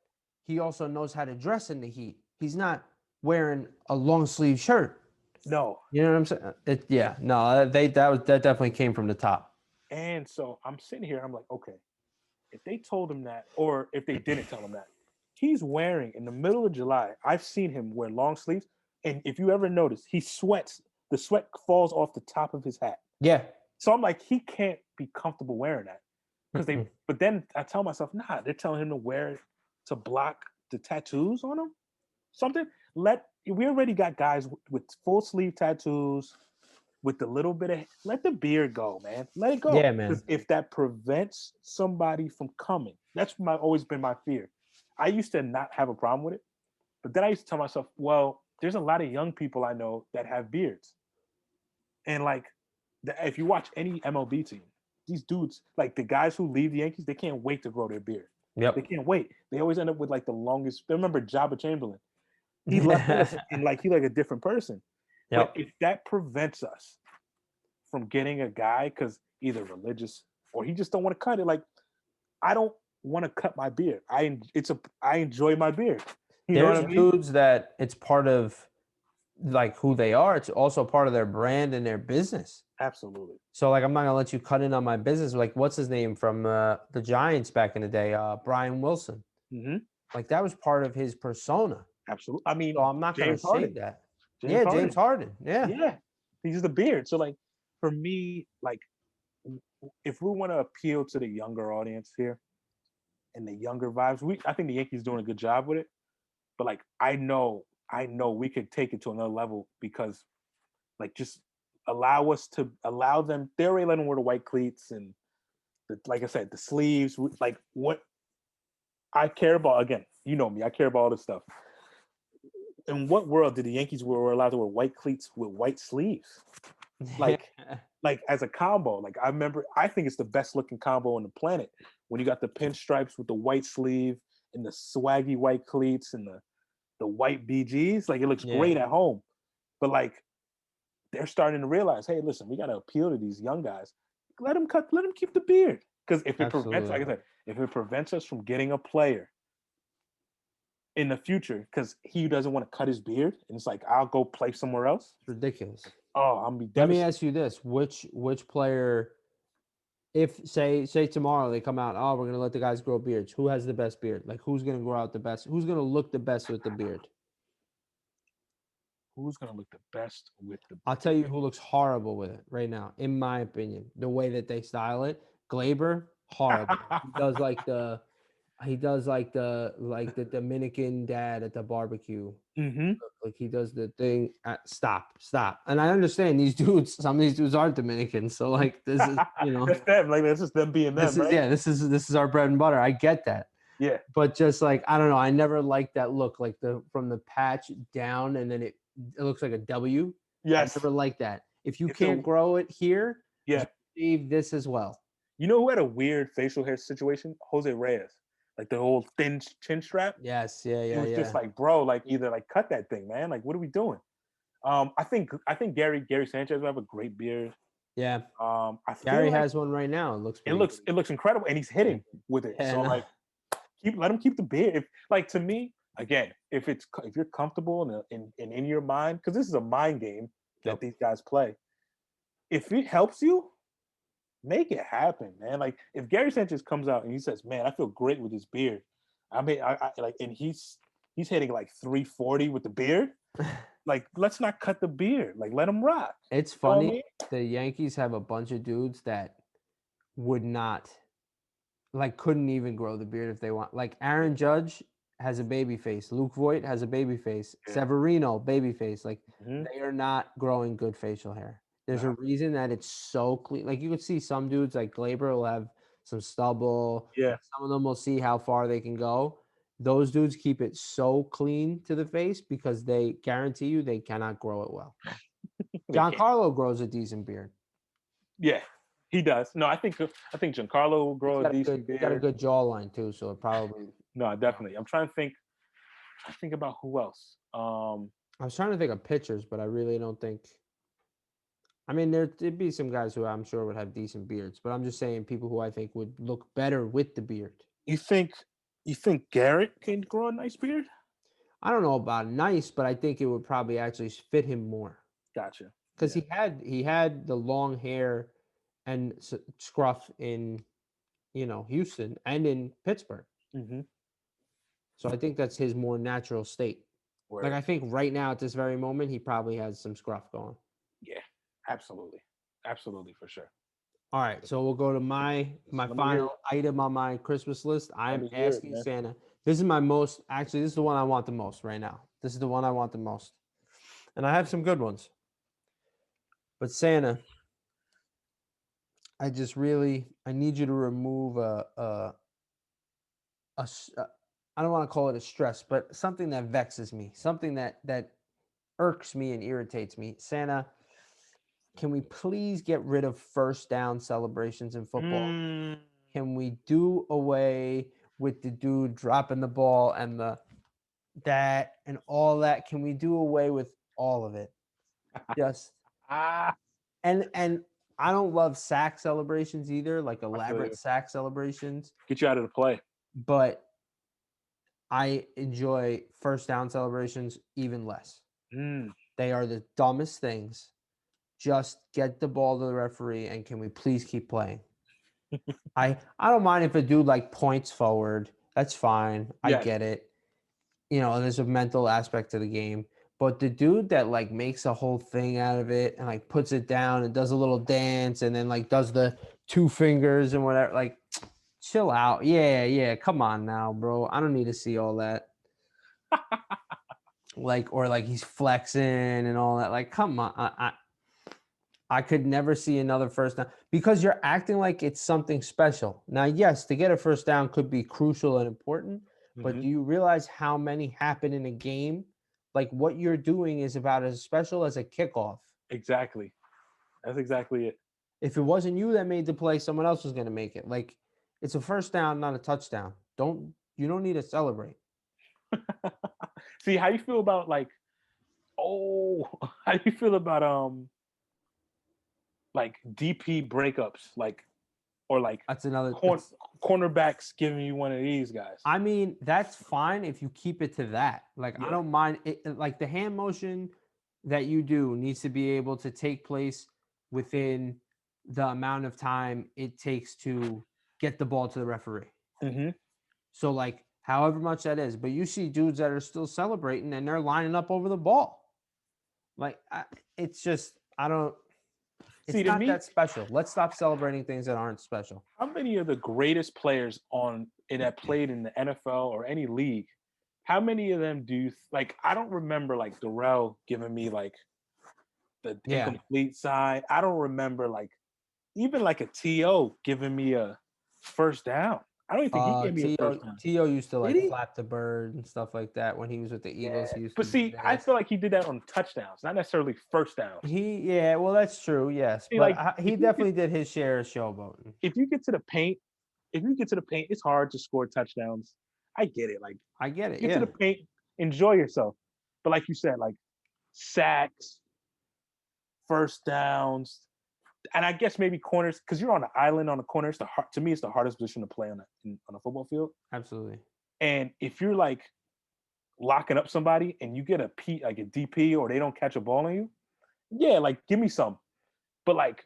he also knows how to dress in the heat. He's not wearing a long sleeve shirt. no. You know what I'm saying? That definitely came from the top. And so I'm sitting here, I'm like, okay, if they told him that, or if they didn't tell him that, he's wearing in the middle of July. I've seen him wear long sleeves, and if you ever notice, he sweats. The sweat falls off the top of his hat. Yeah. So I'm like, he can't be comfortable wearing that because they. But then I tell myself, nah, they're telling him to wear it to block the tattoos on him. Something. We already got guys with full sleeve tattoos. With the little bit of let the beard go, man. Let it go. Yeah, man. Because if that prevents somebody from coming, that's always been my fear. I used to not have a problem with it, but then I used to tell myself, well, there's a lot of young people I know that have beards, and like, if you watch any MLB team, these dudes, like the guys who leave the Yankees, they can't wait to grow their beard. Yep. They can't wait. They always end up with like the longest. Remember Jabba Chamberlain? He left us and like he like a different person. Yep. But if that prevents us from getting a guy because either religious or he just don't want to cut it, like I don't want to cut my beard. I enjoy my beard. You know what I mean? Dudes that it's part of like who they are. It's also part of their brand and their business. Absolutely. So like I'm not gonna let you cut in on my business. Like what's his name from the Giants back in the day? Brian Wilson. Mm-hmm. Like that was part of his persona. Absolutely. I mean, so I'm not gonna say that. James Harden. Yeah. He's just a beard. So like for me, like if we want to appeal to the younger audience here and the younger vibes, I think the Yankees doing a good job with it. But like I know we could take it to another level because like just allow them. They already let them wear the white cleats and like I said, the sleeves. Like what I care about, again, you know me, I care about all this stuff. In what world did the Yankees were allowed to wear white cleats with white sleeves? Like as a combo. Like I think it's the best looking combo on the planet when you got the pinstripes with the white sleeve and the swaggy white cleats and the white BGs. Like it looks great at home. But like they're starting to realize, hey, listen, we got to appeal to these young guys. Let them keep the beard. Because if it prevents, like I said, if it prevents us from getting a player in the future, because he doesn't want to cut his beard, and it's like I'll go play somewhere else. It's ridiculous. Oh, I'm be devastated. Let me ask you this: which player, if say tomorrow they come out, oh, we're gonna let the guys grow beards. Who has the best beard? Like who's gonna grow out the best? Who's gonna look the best with the beard? Who's gonna look the best with the beard? I'll tell you who looks horrible with it right now, in my opinion. The way that they style it, Glaber, horrible. He does like the Dominican dad at the barbecue. Mm-hmm. Like he does the thing. Stop. And I understand these dudes. Some of these dudes aren't Dominican, so like this is that's them. Like that's just them being them. This is our bread and butter. I get that, Yeah. But just like, I don't know, I never liked that look, like from the patch down and then it looks like a W. Yes. I never liked that. If you It's can't grow it here, Yeah. just leave this as well. You know who had a weird facial hair situation? Jose Reyes. Like the whole thin chin strap. Yes, yeah, It yeah, was yeah. just like, bro, like either like cut that thing, man. Like, what are we doing? I think Gary Sanchez will have a great beard. Yeah. I feel Gary like has one right now. It looks it pretty looks incredible, and he's hitting with it. Yeah, So no. like, let him keep the beard. If like to me, again, if you're comfortable and in your mind, because this is a mind game that Yep. these guys play. If it helps you, make it happen, man. Like if Gary Sanchez comes out and he says, "Man, I feel great with this beard," I mean, I like, and he's hitting like 340 with the beard. Like, let's not cut the beard. Like, let him rock. It's You know what I funny. mean? The Yankees have a bunch of dudes that would not, like, couldn't even grow the beard if they want. Like Aaron Judge has a baby face. Luke Voigt has a baby face. Yeah. Severino, baby face. Like, Mhm. they are not growing good facial hair. There's a Nah. reason that it's so clean. Like, you could see some dudes, like Glaber, will have some stubble. Yeah. Some of them will see how far they can go. Those dudes keep it so clean to the face because they guarantee you they cannot grow it well. They can't. Giancarlo grows a decent beard. Yeah, he does. No, I think Giancarlo will grow a decent He's got a beard. good jawline too, so it probably. No, definitely. I'm trying to think. I think about who else. I was trying to think of pitchers, but I really don't think. I mean, there'd be some guys who I'm sure would have decent beards, but I'm just saying people who I think would look better with the beard. You think Garrett can grow a nice beard? I don't know about nice, but I think it would probably actually fit him more Gotcha. because he had the long hair and scruff in, Houston and in Pittsburgh. Mm-hmm. So I think that's his more natural state. Like I think right now at this very moment, he probably has some scruff going. Yeah, absolutely, for sure. All right, so we'll go to my final item on my Christmas list. I'm asking Santa. This is my most. Actually, this is the one I want the most right now. This is the one I want the most, and I have some good ones. But Santa, I need you to remove I don't want to call it a stress, but something that vexes me, something that irks me and irritates me. Santa, can we please get rid of first down celebrations in football? Can we do away with the dude dropping the ball and that and all that? Can we do away with all of it? Just and I don't love sack celebrations either, like elaborate sack celebrations. Get you out of the play. But I enjoy first down celebrations even less. They are the dumbest things. Just get the ball to the referee and can we please keep playing? I don't mind if a dude like points forward. That's fine. I get it. There's a mental aspect to the game. But the dude that like makes a whole thing out of it and like puts it down and does a little dance and then like does the 2 fingers and whatever, like chill out. Yeah. Come on now, bro. I don't need to see all that. Or he's flexing and all that. Like, come on. I could never see another first down because you're acting like it's something special. Now, yes, to get a first down could be crucial and important, but do you realize how many happen in a game? Like what you're doing is about as special as a kickoff. Exactly. That's exactly it. If it wasn't you that made the play, someone else was going to make it. Like it's a first down, not a touchdown. You don't need to celebrate. See, how you feel about how do you feel about DP breakups, That's another cornerbacks giving you one of these guys? I mean, that's fine if you keep it to that. Like I don't mind it. Like the hand motion that you do needs to be able to take place within the amount of time it takes to get the ball to the referee. So like however much that is, but you see dudes that are still celebrating and they're lining up over the ball. Like it's just It's not that special. Let's stop celebrating things that aren't special. How many of the greatest players that played in the NFL or any league, how many of them do you I don't remember Darrell giving me the incomplete side. I don't remember even a TO giving me a first down. I don't even think he gave me a first down. T.O. used to like Did he? flap the bird and stuff like that when he was with the Eagles. He used But to see, do I this. feel like he did that on touchdowns, not necessarily first downs. Well, that's true, yes, See, but like, he definitely did his share of showboating. If you get to the paint, it's hard to score touchdowns. I get it. Like, I get it. get Yeah, to the paint, enjoy yourself. But like you said, like sacks, first downs, and I guess maybe corners because you're on the island on the corner. To me, it's the hardest position to play on a football field. absolutely. And if you're like locking up somebody and you get a DP or they don't catch a ball on you, yeah, like give me some. But like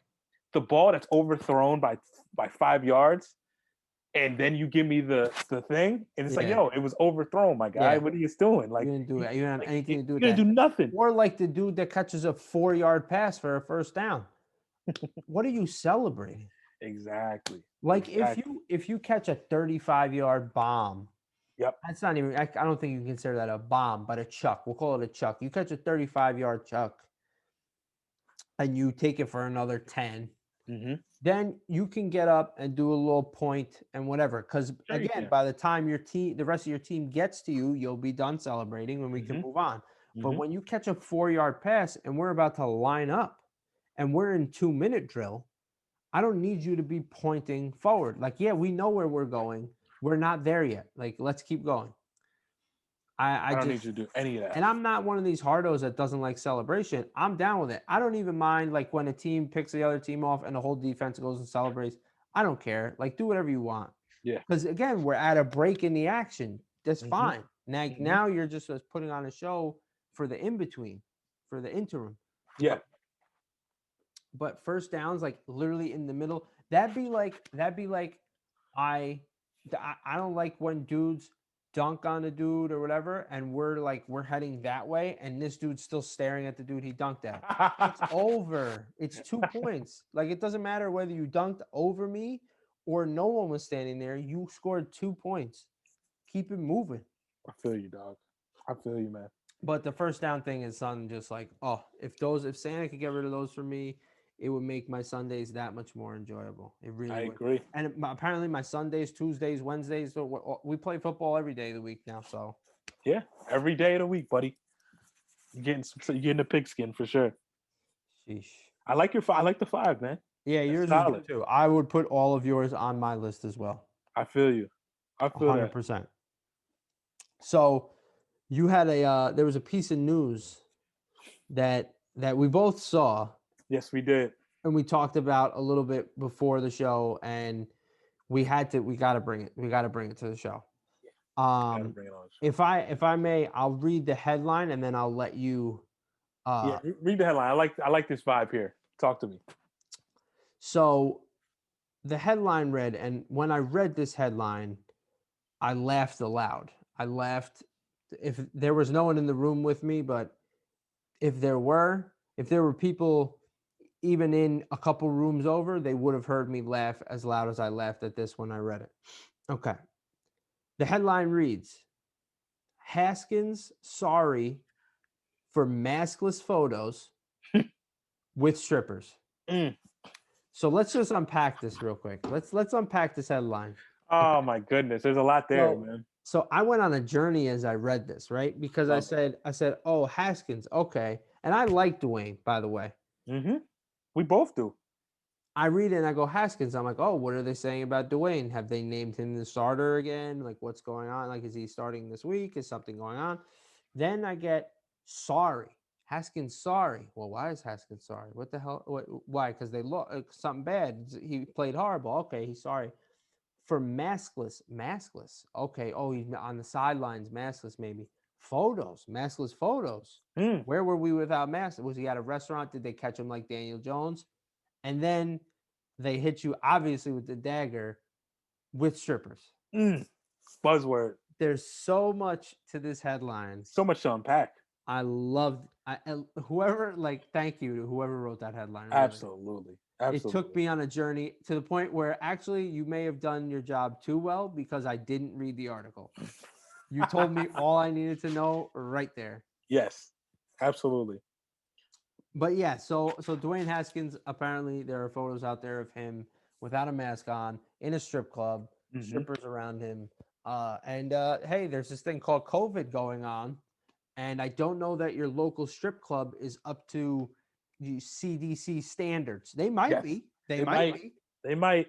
the ball that's overthrown by 5 yards, and then you give me the thing, and it's like, yo, it was overthrown, my guy. Yeah. What are you doing? Like, You didn't do it. You didn't have anything to do with you're that. gonna do nothing. Or like the dude that catches a 4-yard pass for a first down. What are you celebrating? Exactly. Like Exactly. if you catch a 35-yard bomb, Yep. that's not even. I don't think you can consider that a bomb, but a chuck. We'll call it a chuck. You catch a 35-yard chuck, and you take it for another 10. Mm-hmm. Then you can get up and do a little point and whatever. Because Sure you again, can. by the time the rest of your team gets to you, you'll be done celebrating when we can move on. But when you catch a 4-yard pass and we're about to line up and we're in 2-minute drill, I don't need you to be pointing forward. Like, yeah, we know where we're going. We're not there yet. Like, let's keep going. I don't need you to do any of that. And I'm not one of these hardos that doesn't like celebration. I'm down with it. I don't even mind like when a team picks the other team off and the whole defense goes and celebrates. I don't care. Like, do whatever you want. Yeah. Because again, we're at a break in the action. That's fine. Now you're just putting on a show for the in between, for the interim. Yeah. But first downs, like literally in the middle, that'd be like I don't like when dudes dunk on a dude or whatever, and we're heading that way, and this dude's still staring at the dude he dunked at. It's over. It's 2 points. Like, it doesn't matter whether you dunked over me or no one was standing there. You scored 2 points. Keep it moving. I feel you, dog. I feel you, man. But the first down thing is something just like, if Santa could get rid of those for me, it would make my Sundays that much more enjoyable. It really would. Agree. And apparently my Sundays, Tuesdays, Wednesdays, we play football every day of the week now. So yeah, every day of the week, buddy. You're getting the pigskin for sure. Sheesh. I like the 5, man. Yeah, yours is good too. I would put all of yours on my list as well. I feel you. I feel 100%. that. So you had there was a piece of news that we both saw. Yes, we did. And we talked about a little bit before the show, and we got to bring it. We got to bring it to the show. Bring it on the show. If I may, I'll read the headline and then I'll let you. Read the headline. I like this vibe here. Talk to me. So, the headline read, and when I read this headline, I laughed aloud. I laughed. If there was no one in the room with me, but if there were people even in a couple rooms over, they would have heard me laugh as loud as I laughed at this when I read it. Okay. The headline reads, Haskins sorry for maskless photos with strippers. So let's just unpack this real quick. Let's unpack this headline. Oh my goodness. There's a lot there, man. So I went on a journey as I read this, right? Because I said, oh, Haskins, okay. And I like Dwayne, by the way. Mm-hmm. We both do. I read it and I go, Haskins. I'm like, oh, what are they saying about Dwayne? Have they named him the starter again? Like, what's going on? Like, is he starting this week? Is something going on? Then I get sorry. Haskins sorry. Well, why is Haskins sorry? What the hell? Why? Because they lost something bad. He played horrible. Okay, he's sorry. For maskless. Okay. Oh, he's on the sidelines, maskless maybe. Maskless photos. Where were we without masks? Was he at a restaurant? Did they catch him like Daniel Jones? And then they hit you, obviously, with the dagger with strippers. Buzzword. There's so much to this headline. So much to unpack. I loved whoever, thank you to whoever wrote that headline. Really. Absolutely. It took me on a journey to the point where actually you may have done your job too well because I didn't read the article. You told me all I needed to know right there. Yes, absolutely. But yeah, so Dwayne Haskins, apparently there are photos out there of him without a mask on in a strip club strippers around him. And hey, there's this thing called COVID going on, and I don't know that your local strip club is up to CDC standards. They might Yes, be. they They might might. be. They might.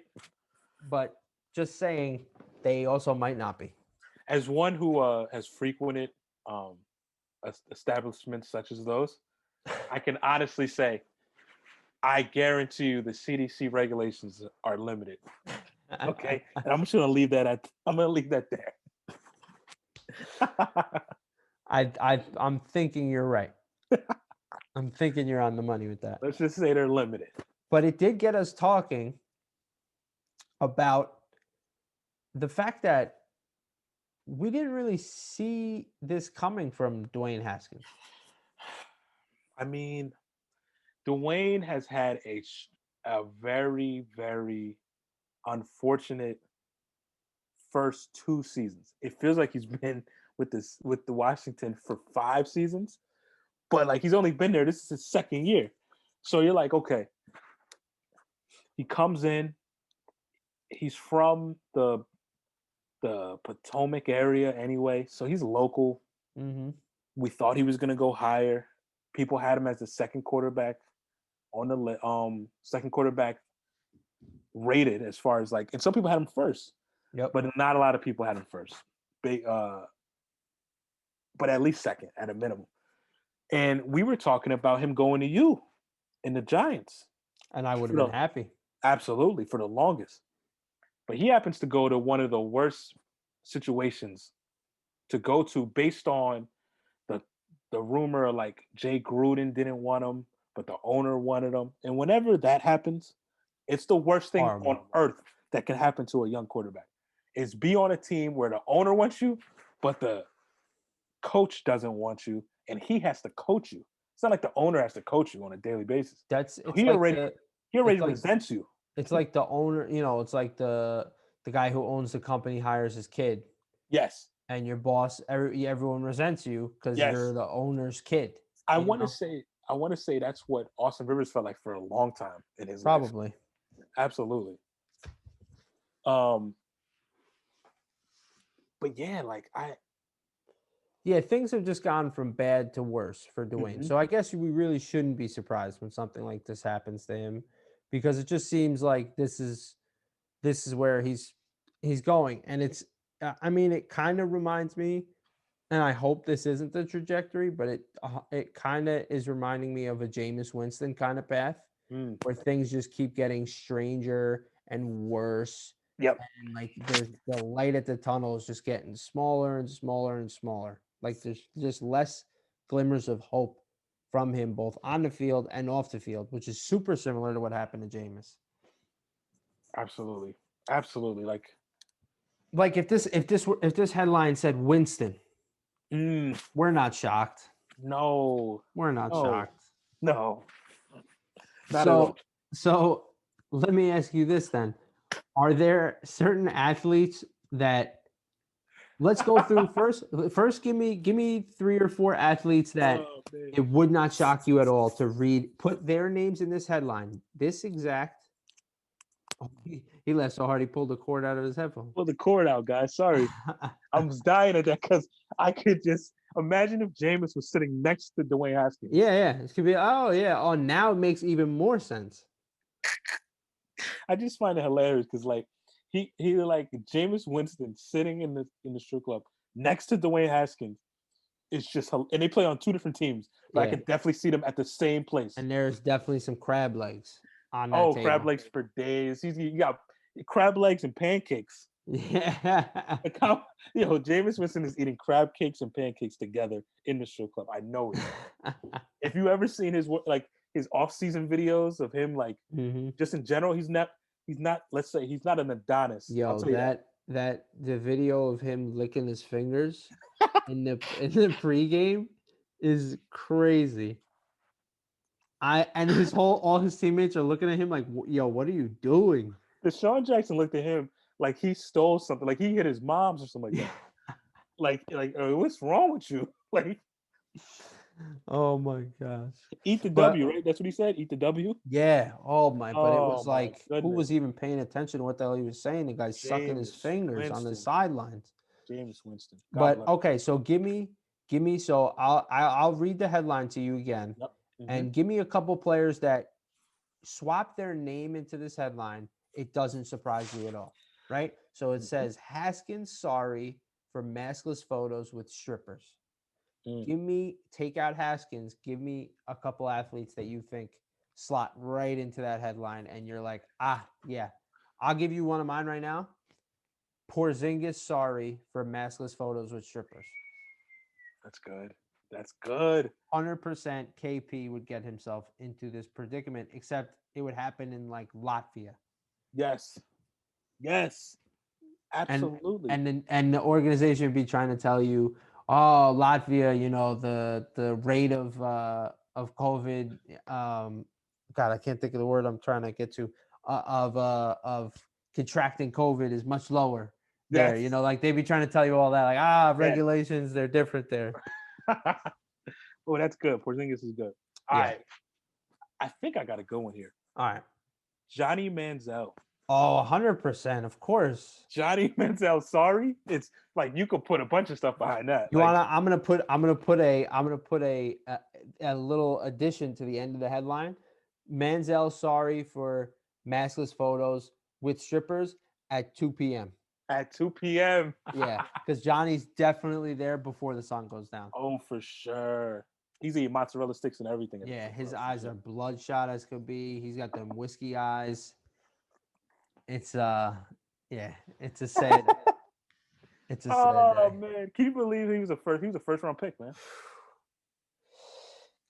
But just saying, they also might not be. As one who has frequented establishments such as those, I can honestly say, I guarantee you the CDC regulations are limited. Okay, and I'm just gonna leave that at. I'm gonna leave that there. I'm thinking you're right. I'm thinking you're on the money with that. Let's just say they're limited. But it did get us talking about the fact that we didn't really see this coming from Dwayne Haskins. I mean, Dwayne has had a very, very unfortunate first 2 seasons. It feels like he's been with the Washington for 5 seasons, but like he's only been there. This is his second year, so you're like, okay. He comes in. He's from the Potomac area anyway, so he's local. Mm-hmm. We thought he was going to go higher. People had him as the second quarterback on the second quarterback rated as far as like, and some people had him first. Yep. But not a lot of people had him first. But at least second at a minimum. And we were talking about him going to you in the Giants. And I would have been happy. Absolutely, for the longest. But he happens to go to one of the worst situations to go to based on the rumor of like Jay Gruden didn't want him, but the owner wanted him. And whenever that happens, it's the worst thing on earth that can happen to a young quarterback. Is be on a team where the owner wants you, but the coach doesn't want you, and he has to coach you. It's not like the owner has to coach you on a daily basis. He already resents you. It's like the owner, it's like the guy who owns the company hires his kid. Yes. And your boss, everyone resents you because you're the owner's kid. I want to say that's what Austin Rivers felt like for a long time in his life. Absolutely. But yeah, things have just gone from bad to worse for Dwayne. Mm-hmm. So I guess we really shouldn't be surprised when something like this happens to him, because it just seems like this is where he's going. And it's, it kind of reminds me, and I hope this isn't the trajectory, but it kind of is reminding me of a Jameis Winston kind of path, where things just keep getting stranger and worse. Yep. And like the light at the tunnel is just getting smaller and smaller and smaller. Like there's just less glimmers of hope from him, both on the field and off the field, which is super similar to what happened to Jameis. Absolutely. Like if this headline said Winston, we're not shocked. No, we're not shocked. No. Not at all. So let me ask you this then. Are there certain athletes that, let's go through first give me 3 or 4 athletes that it would not shock you at all to put their names in this headline. This exact, he laughed so hard he pulled the cord out of his headphone. Pull the cord out, guys. Sorry. I was dying at that because I could just imagine if Jameis was sitting next to Dwayne Haskins. Yeah. It could be, oh, now it makes even more sense. I just find it hilarious because like he like Jameis Winston sitting in the strip club next to Dwayne Haskins. It's just, and they play on 2 different teams, but I could definitely see them at the same place. And there's definitely some crab legs on that table. Crab legs for days. You got crab legs and pancakes. Yeah. Like Jameis Winston is eating crab cakes and pancakes together in the strip club. I know it. If you ever seen his off-season videos of him, just in general, he's not. Let's say he's not an Adonis. Yo, the video of him licking his fingers in the pregame is crazy. And all his teammates are looking at him like, yo, what are you doing? Deshaun Jackson looked at him like he stole something, like he hit his mom's or something like that. like, what's wrong with you? Like, Oh my gosh. Eat the But- W, right? That's what he said. Eat the W. Yeah. Oh my. But it was Oh, my like, who goodness. was even paying attention to what the hell he was saying? The guy's sucking his Jameis fingers on the Winston. sidelines. James Winston. God But bless. okay, so give me. So I'll read the headline to you again, Yep. Mhm. and give me a couple players that swap their name into this headline. It doesn't surprise you at all, right? So it Mhm. says Haskins sorry for maskless photos with strippers. Mm. Take out Haskins. Give me a couple athletes that you think slot right into that headline, and you're like, yeah. I'll give you one of mine right now. Porzingis sorry for maskless photos with strippers. That's good. That's good. 100% KP would get himself into this predicament, except it would happen in like Latvia. Yes. Yes. Absolutely. And the organization would be trying to tell you, oh, Latvia, you know, the rate of COVID, God, I can't think of the word I'm trying to get to, of contracting COVID is much lower there. You Yes. know, like they'd be trying to tell you all that, like, Yes. regulations, they're different there. Oh, that's good. Porzingis is good. All Yeah. right. I think I got a good one here. All right. Johnny Manziel. Oh, 100%, of course. Johnny Manziel, sorry. It's like you could put a bunch of stuff behind that. You like, wanna? I'm gonna put a little addition to the end of the headline. Manziel sorry for maskless photos with strippers at 2 p.m. at 2 p.m. Yeah, because Johnny's definitely there before the sun goes down. Oh, for sure. He's eating mozzarella sticks and everything. at the Yeah, strip his club, for eyes sure. are bloodshot as could be. He's got them whiskey eyes. It's yeah, it's a sad. It's a sad Oh day. man, can you believe he was a first round pick, man?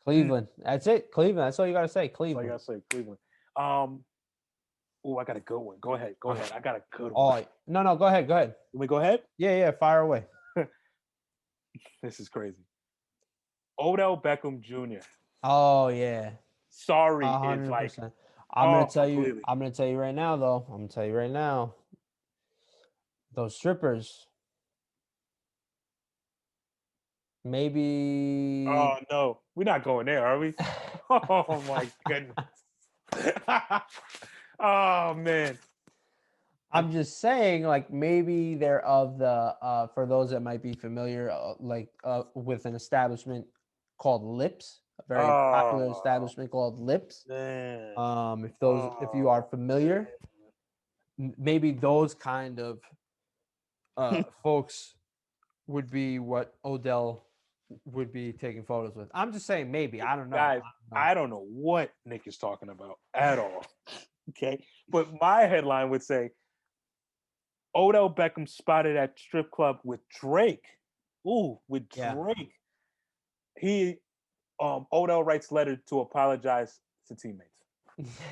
Cleveland. That's it. Cleveland. That's all you gotta say. That's all Cleveland. I gotta say, Cleveland. Oh, I got a good one. Go ahead. Go ahead. I got a good Oh one. no, go ahead. Let me go ahead. Yeah, fire away. This is crazy. Odell Beckham Jr. Oh yeah. Sorry, is 100%. like I'm gonna tell you. completely. I'm gonna tell you right now, though. I'm gonna tell you right now. Those strippers. Maybe. Oh no, we're not going there, are we? Oh my goodness. Oh man. I'm just saying, like maybe they're of the. For those that might be familiar, with an establishment called Lips, a very popular Oh establishment called Lips. man. If you are Oh, familiar, maybe those kind of folks would be what Odell would be taking photos with. I'm just saying, maybe. I don't know. Guys, I don't know what Nick is talking about at all. Okay. But my headline would say Odell Beckham spotted at strip club with Drake. Ooh, with Yeah. Drake. He Odell writes letter to apologize to teammates.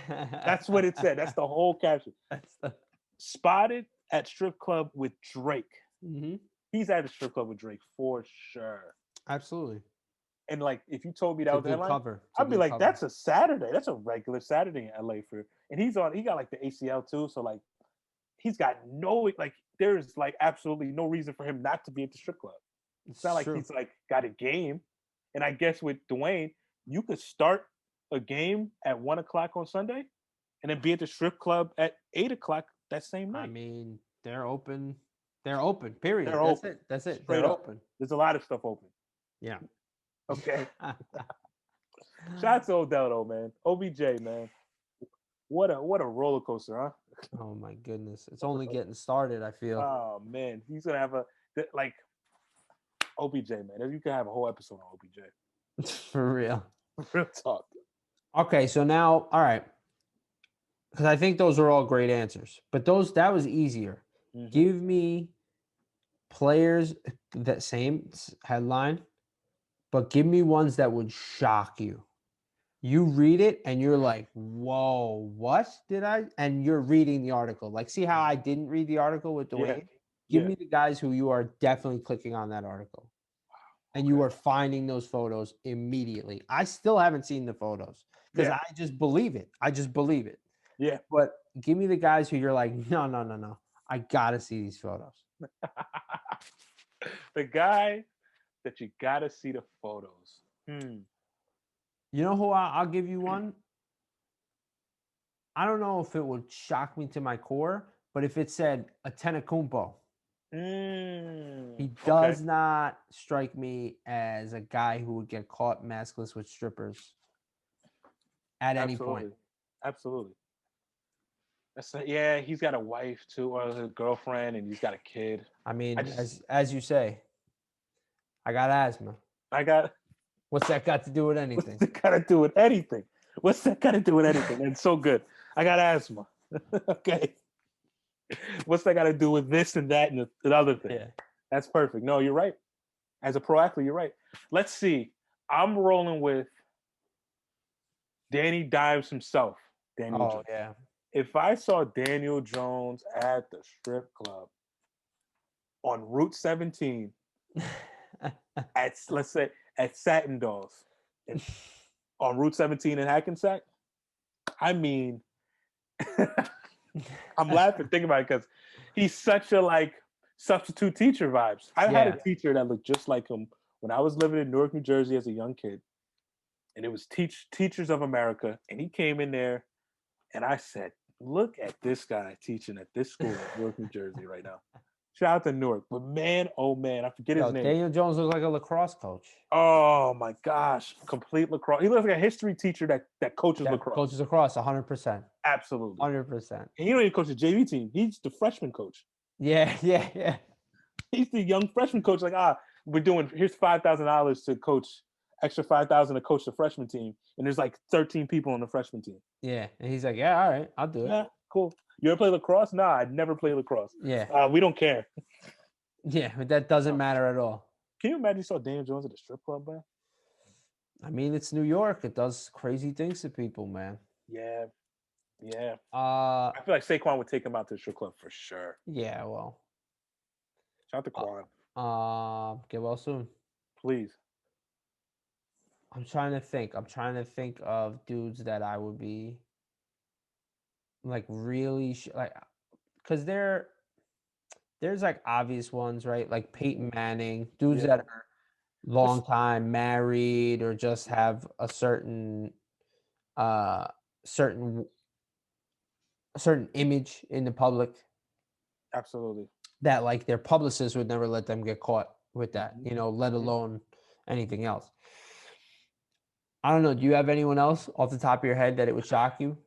That's what it said. That's the whole caption. That's the. Spotted at strip club with Drake. Mhm. He's at a strip club with Drake for sure. Absolutely. And like, if you told me that It's a was the good headline, cover. It's a I'd be good like, cover. that's a Saturday. That's a regular Saturday in LA for. And he got like the ACL too. So like, he's got there's like absolutely no reason for him not to be at the strip club. It's not like true. he's like got a game. And I guess with Dwayne, you could start a game at 1:00 on Sunday, and then be at the strip club at 8:00 that same night. I mean, they're open. They're open. Period. They're That's open. it. That's it. Straight They're up. open. There's a lot of stuff open. Yeah. Okay. Shout out to Odell though, man. OBJ, man. What a roller coaster, huh? Oh my goodness. It's only getting started, I feel. Oh man, he's gonna have like OBJ, man. You can have a whole episode on OBJ. For real. Real talk. Okay, so now, all right. Because I think those are all great answers. But that was easier. Mhm. Give me players that same headline, but give me ones that would shock you. You read it and you're like, whoa, what did I? And you're reading the article. Like, see how I didn't read the article with Dwayne? Yeah. Give Yeah. me the guys who you are definitely clicking on that article. And you are finding those photos immediately. I still haven't seen the photos because Yeah. I just believe it. I just believe it. Yeah. But give me the guys who you're like, no. I gotta see these photos. The guy that you gotta see the photos. You know who I'll give you one? I don't know if it would shock me to my core, but if it said a Tenacumpo, he does not strike me as a guy who would get caught maskless with strippers at any point. Absolutely. Yeah, he's got a wife too, or a girlfriend, and he's got a kid. I mean, as you say, I got asthma. What's that got to do with anything? What's that got to do with anything? What's that got to do with anything? It's so good. I got asthma. Okay. What's that got to do with this and that and the other thing? Yeah. That's perfect. No, you're right. As a pro athlete, you're right. Let's see. I'm rolling with Danny Dimes himself. Daniel Jones. Yeah. If I saw Daniel Jones at the strip club on Route 17 at, let's say, at Satin Dolls on Route 17 in Hackensack, I mean, I'm laughing thinking about it because he's such a like substitute teacher vibes. I had a teacher that looked just like him when I was living in Newark, New Jersey as a young kid. And it was Teachers of America. And he came in there and I said, look at this guy teaching at this school in Newark, New Jersey right now. Shout out to Newark. But man, oh man, I forget his name. Daniel Jones looks like a lacrosse coach. Oh my gosh. Complete lacrosse. He looks like a history teacher that coaches lacrosse. Coaches lacrosse, 100%. Absolutely. 100%. And he don't even coach the JV team. He's the freshman coach. Yeah. He's the young freshman coach. Like, here's $5,000 to coach, extra $5,000 to coach the freshman team. And there's like 13 people on the freshman team. Yeah. And he's like, yeah, all right, I'll do it. Yeah, cool. You ever play lacrosse? Nah, I'd never play lacrosse. Yeah. We don't care. Yeah, but that doesn't matter at all. Can you imagine you saw Daniel Jones at a strip club, man? I mean, it's New York. It does crazy things to people, man. Yeah. I feel like Saquon would take him out to the strip club for sure. Yeah, well. Shout out to Quan. Get well soon. Please. I'm trying to think of dudes that I would be like really like, because there's like obvious ones, right? Like Peyton Manning, dudes that are long time married or just have a certain image in the public. Absolutely. That like their publicists would never let them get caught with that, let alone anything else. I don't know. Do you have anyone else off the top of your head that it would shock you?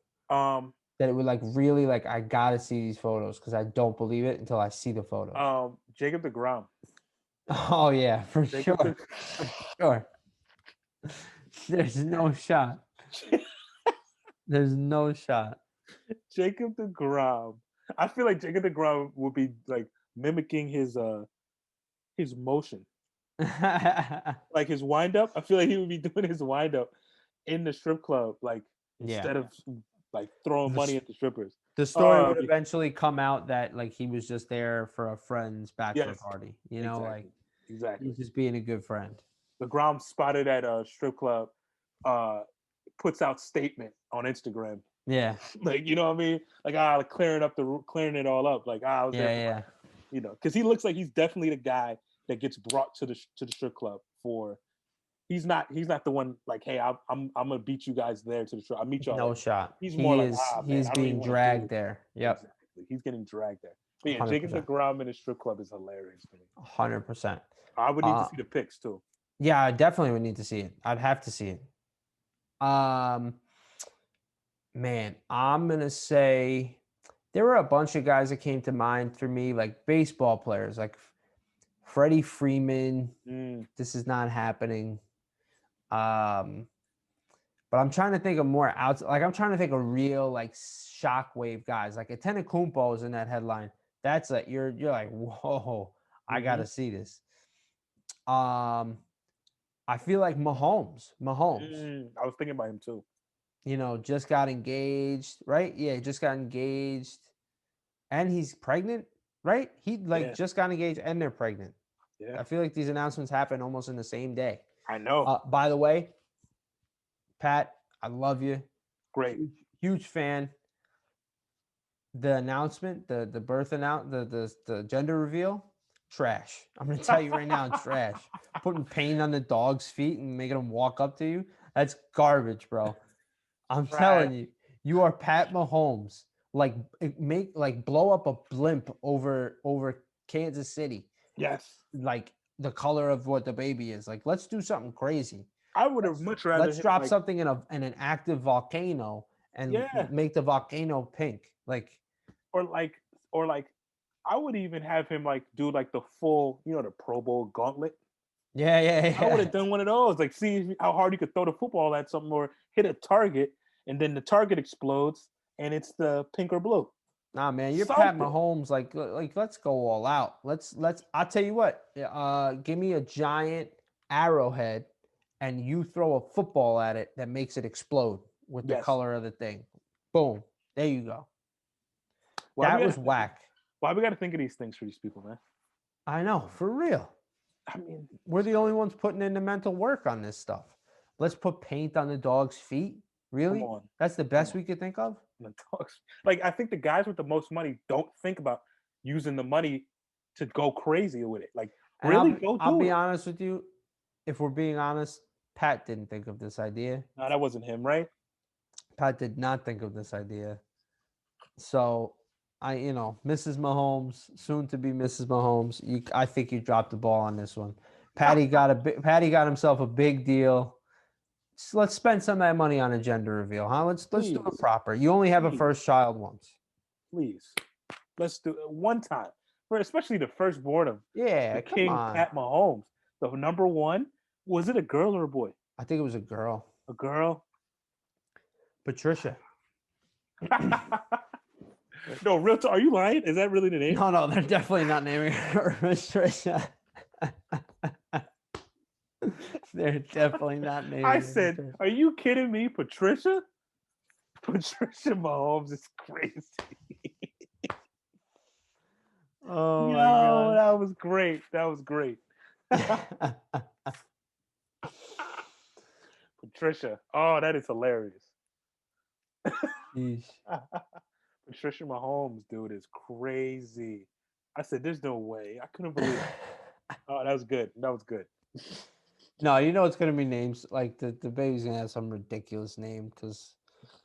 That it would like really like, I gotta see these photos because I don't believe it until I see the photos. Jacob DeGrom. Oh yeah, for sure. Sure. There's no shot. There's no shot. Jacob DeGrom. I feel like Jacob DeGrom would be like mimicking his motion. Like his wind up. I feel like he would be doing his wind up in the strip club, like instead of like throwing money at the strippers. The story would eventually come out that like he was just there for a friend's bachelor party. Like exactly. He's just being a good friend. DeGrom spotted at a strip club, puts out statement on Instagram. Yeah. Like, you know what I mean? Like, clearing it all up. Like, I was there. Because he looks like he's definitely the guy that gets brought to the strip club for. He's not the one like, hey, I'm gonna beat you guys there to the strip. I'll meet y'all. No shot. He's more like, he's being dragged there. Yep. Exactly. He's getting dragged there. But yeah, Jacob DeGrom in a strip club is hilarious to me. 100%. I would need to see the pics too. Yeah, I definitely would need to see it. I'd have to see it. Man, I'm gonna say there were a bunch of guys that came to mind for me, like baseball players, like Freddie Freeman. This is not happening. But I'm trying to think of more I'm trying to think of real like shockwave guys. Like Antetokounmpo is in that headline. That's like you're like, whoa, I gotta see this. I feel like Mahomes. I was thinking about him too. Just got engaged, right? Yeah, just got engaged. And he's pregnant, right? He just got engaged and they're pregnant. Yeah. I feel like these announcements happen almost in the same day. I know. By the way, Pat, I love you. Great. Huge fan. The announcement, the birth the gender reveal, trash. I'm gonna tell you right now, it's trash. Putting paint on the dog's feet and making them walk up to you, that's garbage, bro. I'm telling you, you are Pat Mahomes. Like blow up a blimp over Kansas City. Yes. Like the color of what the baby is. Like, let's do something crazy. I would have much rather Let's drop something in an active volcano and make the volcano pink. or like I would even have him like do like the full, the Pro Bowl gauntlet. Yeah. I would have done one of those, like see how hard you could throw the football at something or hit a target, and then the target explodes and it's the pink or blue. Nah, man, you're Pat Mahomes. Like let's go all out. Let's. I'll tell you what. Give me a giant arrowhead, and you throw a football at it that makes it explode with the color of the thing. Boom. There you go. That was whack. Why we got to think of these things for these people, man? I know, for real. I mean, we're the only ones putting in the mental work on this stuff. Let's put paint on the dog's feet. Really? That's the best we could think of? The dogs. Like, I think the guys with the most money don't think about using the money to go crazy with it. Like, and really, I'll be honest with you. If we're being honest, Pat didn't think of this idea. No, that wasn't him, right? Pat did not think of this idea. So, Mrs. Mahomes, soon to be Mrs. Mahomes, I think you dropped the ball on this one. Patty got himself a big deal. So let's spend some of that money on a gender reveal, huh? Let's do it proper. You only have a first child once. Please, let's do it one time, for especially the firstborn of the King Pat Mahomes, the number one. Was it a girl or a boy? I think it was a girl. A girl. Patricia. No, real talk. Are you lying? Is that really the name? No, they're definitely not naming her Patricia. They're definitely not naming her. I said, Patricia. Are you kidding me, Patricia? Patricia Mahomes is crazy. Oh, my God. That was great. That was great. Patricia. Oh, that is hilarious. Patricia Mahomes, dude, is crazy. I said, there's no way. I couldn't believe it. Oh, that was good. That was good. No, it's going to be names. Like, the baby's going to have some ridiculous name because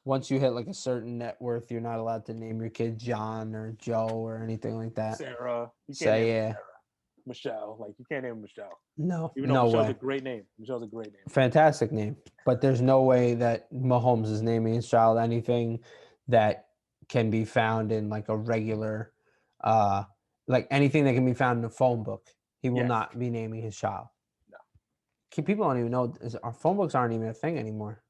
once you hit, like, a certain net worth, you're not allowed to name your kid John or Joe or anything like that. Sarah. You can't name Sarah. Michelle. Like, you can't name Michelle. No, even though Michelle's a great name. Michelle's a great name. Fantastic name. But there's no way that Mahomes is naming his child anything that can be found in like a regular, like anything that can be found in a phone book. He will not be naming his child. No. People don't even know our phone books aren't even a thing anymore.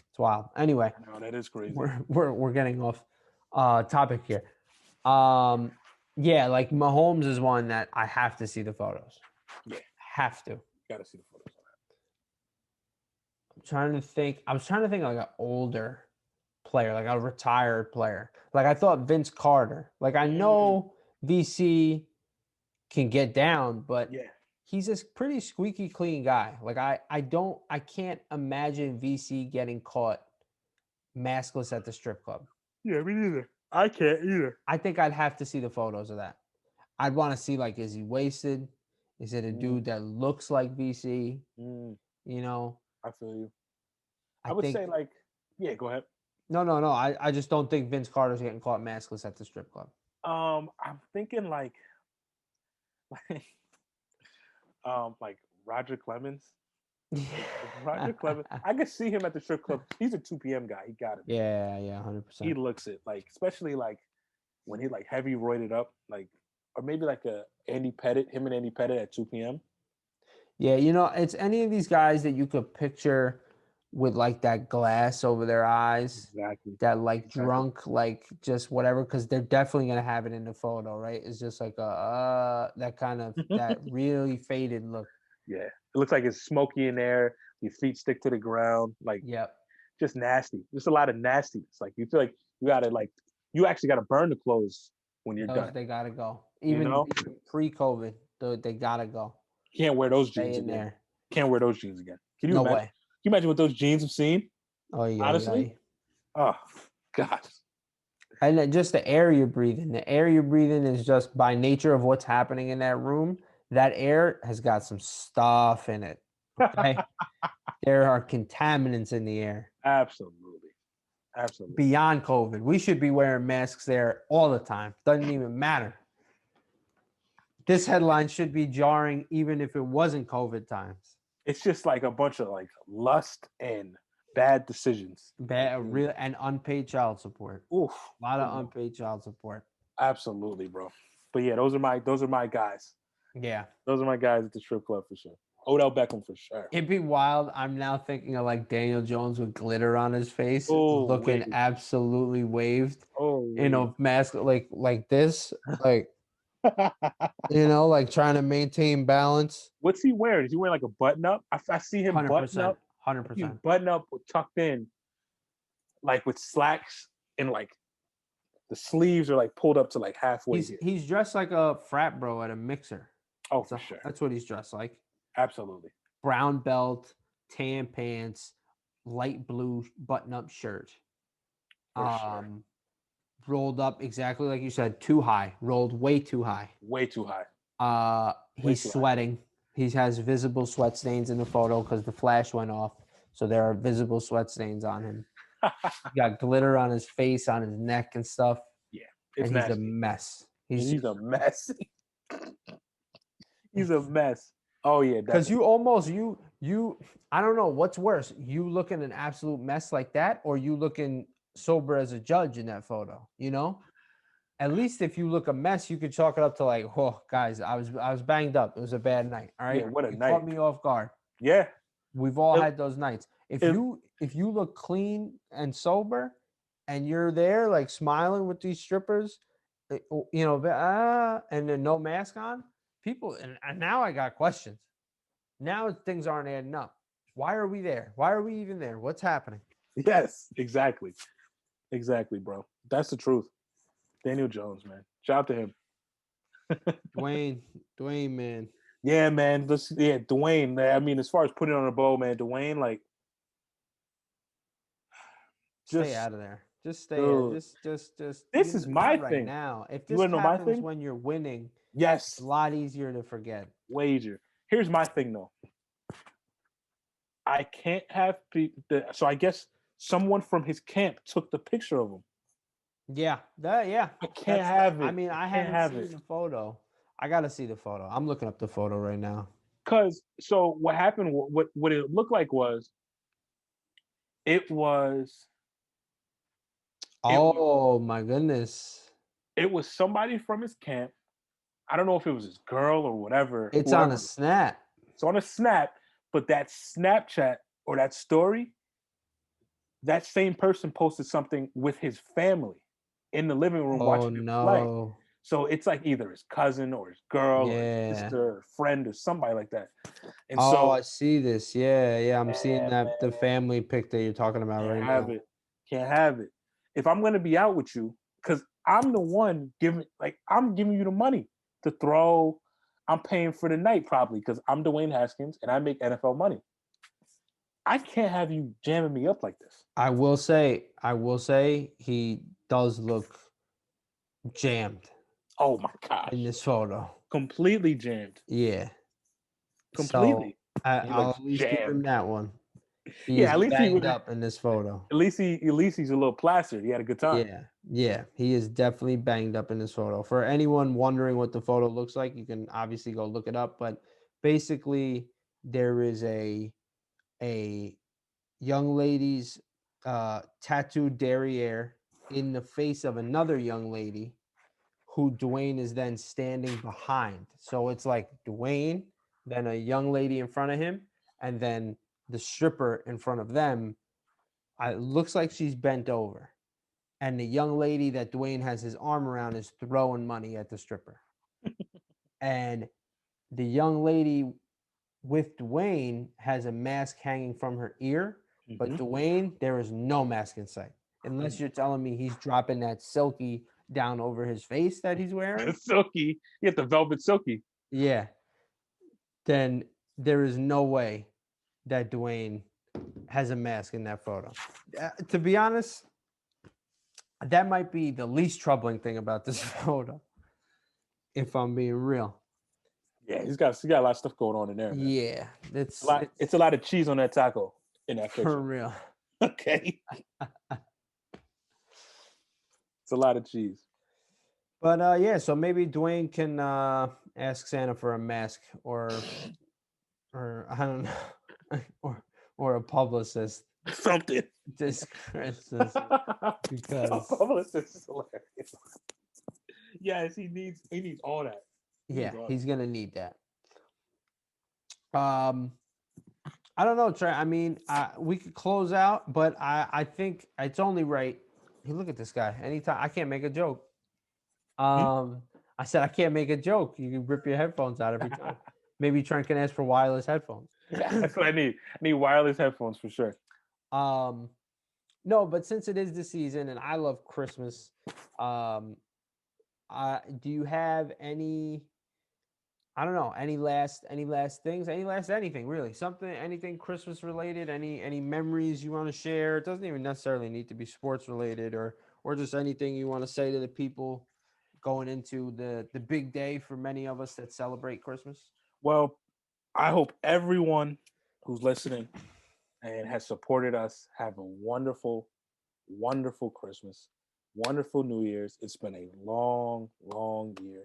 It's wild. Anyway, no, that is crazy. We're getting off topic here. Yeah, like Mahomes is one that I have to see the photos. Yeah, have to. Gotta see the photos on that. I was trying to think like an older player, like a retired player. Like I thought Vince Carter. Like I know VC can get down, but he's a pretty squeaky clean guy. Like I can't imagine VC getting caught maskless at the strip club. Yeah, me neither. I can't either. I think I'd have to see the photos of that. I'd want to see like, is he wasted? Is it a dude that looks like VC? You know? I feel you. I would say like, yeah, go ahead. No. I just don't think Vince Carter's getting caught maskless at the strip club. I'm thinking like Roger Clemens. Roger Clemens. I could see him at the strip club. He's a 2 p.m. guy. He got it. Yeah, 100%. He looks it, like, especially like when he like heavy roided up, like, or maybe like him and Andy Pettit at 2 p.m. Yeah, it's any of these guys that you could picture with like that glass over their eyes. Exactly. That like drunk, like just whatever, because they're definitely gonna have it in the photo, right? It's just like that kind of that really faded look. Yeah, it looks like it's smoky in there. Your feet stick to the ground, like just nasty. Just a lot of nastiness. Like you feel like you actually gotta burn the clothes when you're done. They gotta go. Even pre-COVID, they gotta go. Can't wear those jeans again. There. Can't wear those jeans again. Can you imagine? Way. Can you imagine what those jeans have seen? Oh yeah. Honestly. Yeah. Oh God. And then just the air you're breathing. The air you're breathing is just by nature of what's happening in that room. That air has got some stuff in it. Okay. There are contaminants in the air. Absolutely. Absolutely. Beyond COVID. We should be wearing masks there all the time. Doesn't even matter. This headline should be jarring even if it wasn't COVID times. It's just like a bunch of like lust and bad decisions. Bad, real and unpaid child support. Oof. A lot of unpaid child support. Absolutely, bro. But yeah, those are my guys. Yeah. Those are my guys at the strip club for sure. Odell Beckham for sure. It'd be wild. I'm now thinking of like Daniel Jones with glitter on his face, Oh, looking wait. absolutely waved Oh, in a mask like this, like like trying to maintain balance. What's he wearing? Is he wearing like a button up? I see him button 100%, up. He's 100%. button up, tucked in, like with slacks, and like the sleeves are like pulled up to like halfway. He's dressed like a frat bro at a mixer. Oh, So for sure. that's what he's dressed like. Absolutely. Brown belt, tan pants, light blue button-up shirt. For sure. Rolled up exactly like you said, too high, rolled way too high. Way too high. He's sweating. He has visible sweat stains in the photo because the flash went off. So there are visible sweat stains on him. He got glitter on his face, on his neck and stuff. Yeah. And he's a mess. He's a mess. He's a mess. Oh yeah. Because you I don't know what's worse. You looking an absolute mess like that, or you looking sober as a judge in that photo, At least if you look a mess, you could chalk it up to like, oh, guys, I was banged up. It was a bad night. All right. Yeah, what a you night. Caught me off guard. Yeah. We've all had those nights. If you look clean and sober and you're there like smiling with these strippers, and then no mask on, people and now I got questions. Now things aren't adding up. Why are we there? Why are we even there? What's happening? Yes, exactly. Exactly, bro. That's the truth. Daniel Jones, man. Shout out to him. Dwayne, man. Yeah, man. Dwayne. Man. I mean, as far as putting on a bow, man, Dwayne, like, stay out of there. Just stay. Just. This is my right thing. Now. If this happens when you're winning, yes, it's a lot easier to forget. Wager. Here's my thing, though. I can't have people. So I guess someone from his camp took the picture of him. Yeah, I can't have it. I mean, I haven't seen the photo. I gotta see the photo. I'm looking up the photo right now. So what happened? What it looked like was, it was. Oh my goodness! It was somebody from his camp. I don't know if it was his girl or whatever. It's on a snap. It's on a snap, but that Snapchat or that story, that same person posted something with his family in the living room watching him play. So it's like either his cousin or his girl or his sister or friend or somebody like that. And so I see this. Yeah. I'm seeing that the family pic that you're talking about right now. Can't have it. If I'm gonna be out with you, because I'm the one I'm giving you the money to throw. I'm paying for the night probably because I'm Dwayne Haskins and I make NFL money. I can't have you jamming me up like this. I will say he does look jammed. Oh my gosh. In this photo. Completely jammed. Yeah. Completely. So I'll at least give him that one. At least he was up in this photo. At least he's a little plastered. He had a good time. Yeah. He is definitely banged up in this photo. For anyone wondering what the photo looks like, you can obviously go look it up. But basically, there is a young lady's tattooed derriere in the face of another young lady who Dwayne is then standing behind. So it's like Dwayne, then a young lady in front of him, and then the stripper in front of them. It looks like she's bent over. And the young lady that Dwayne has his arm around is throwing money at the stripper. And the young lady with Dwayne has a mask hanging from her ear. But Dwayne, there is no mask in sight. Unless you're telling me he's dropping that silky down over his face that he's wearing. The silky. You get the velvet silky. Yeah. Then there is no way that Dwayne has a mask in that photo. To be honest, that might be the least troubling thing about this photo, if I'm being real. Yeah, he's got a lot of stuff going on in there, man. Yeah, it's It's a lot of cheese on that taco in that for picture. real. Okay. It's a lot of cheese. But yeah, so maybe Dwayne can ask Santa for a mask or I don't know, or a publicist Something. this Christmas because Publicist is hilarious. Yes, he needs all that. yeah, all he's gonna need that. I don't know, Trey. I mean, we could close out, but I think it's only right. Hey, look at this guy. Anytime I can't make a joke. I said I can't make a joke. You can rip your headphones out every time. Maybe Trent can ask for wireless headphones. That's what I need. I need wireless headphones for sure. No, but since it is the season and I love Christmas, do you have any? I don't know, any last things, any last anything really, something, anything Christmas related, any memories you want to share? It doesn't even necessarily need to be sports related, or just anything you want to say to the people going into the big day for many of us that celebrate Christmas. Well, I hope everyone who's listening and has supported us have a wonderful, wonderful Christmas, wonderful New Year's. It's been a long, long year.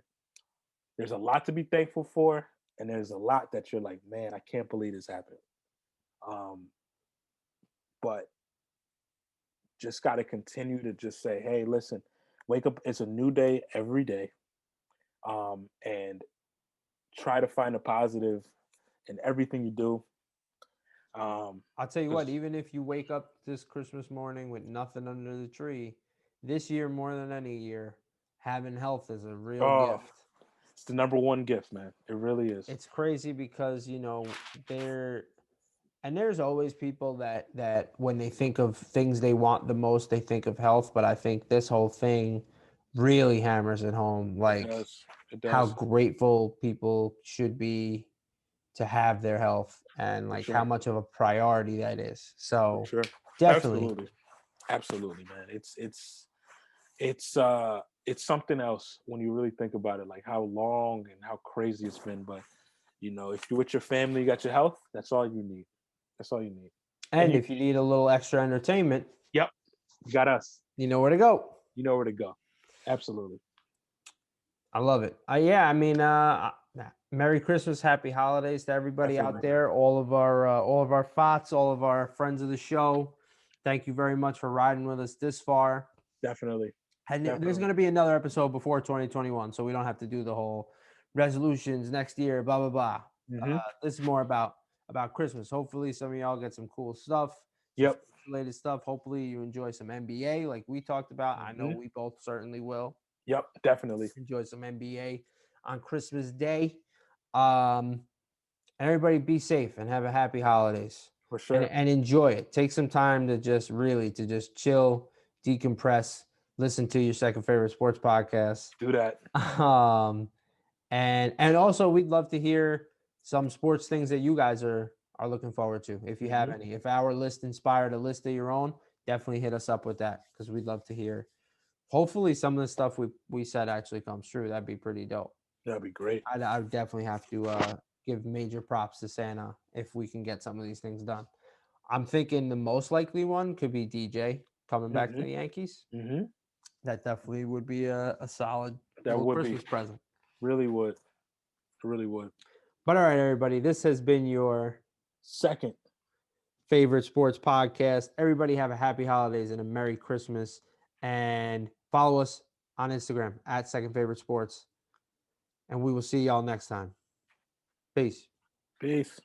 There's a lot to be thankful for, and there's a lot that you're like, man, I can't believe this happened. But just got to continue to just say, hey, listen, wake up. It's a new day every day, and try to find a positive in everything you do. I'll tell you what, even if you wake up this Christmas morning with nothing under the tree, this year more than any year, having health is a real gift. It's the number one gift, man. It really is. It's crazy because there's always people that when they think of things they want the most, they think of health. But I think this whole thing really hammers it home, like It does. how grateful people should be to have their health and like how much of a priority that is. So definitely. Absolutely, man. It's something else when you really think about it, like how long and how crazy it's been. But if you're with your family, you got your health, that's all you need. That's all you need. And if you need a little extra entertainment, yep, you got us. You know where to go. You know where to go. Absolutely. I love it. Yeah, I mean, Merry Christmas, Happy Holidays to everybody out there. All of our thoughts, all of our friends of the show. Thank you very much for riding with us this far. Definitely. And there's going to be another episode before 2021, so we don't have to do the whole resolutions next year, blah blah blah. Mm-hmm. This is more about Christmas. Hopefully, some of y'all get some cool stuff. Yep. Related stuff. Hopefully, you enjoy some NBA, like we talked about. I know we both certainly will. Yep, definitely. Enjoy some NBA on Christmas Day. Everybody be safe and have a happy holidays. For sure. And enjoy it. Take some time to just chill, decompress, listen to your second favorite sports podcast. Do that. And also we'd love to hear some sports things that you guys are looking forward to. If you have any. If our list inspired a list of your own, definitely hit us up with that because we'd love to hear. Hopefully some of the stuff we said actually comes true. That'd be pretty dope. That'd be great. I would definitely have to give major props to Santa if we can get some of these things done. I'm thinking the most likely one could be DJ coming back to the Yankees. Mm-hmm. That definitely would be a solid Christmas present. Really would. Really would. But all right, everybody, this has been your second favorite sports podcast. Everybody have a happy holidays and a Merry Christmas. And follow us on Instagram at Second Favorite Sports. And we will see y'all next time. Peace. Peace.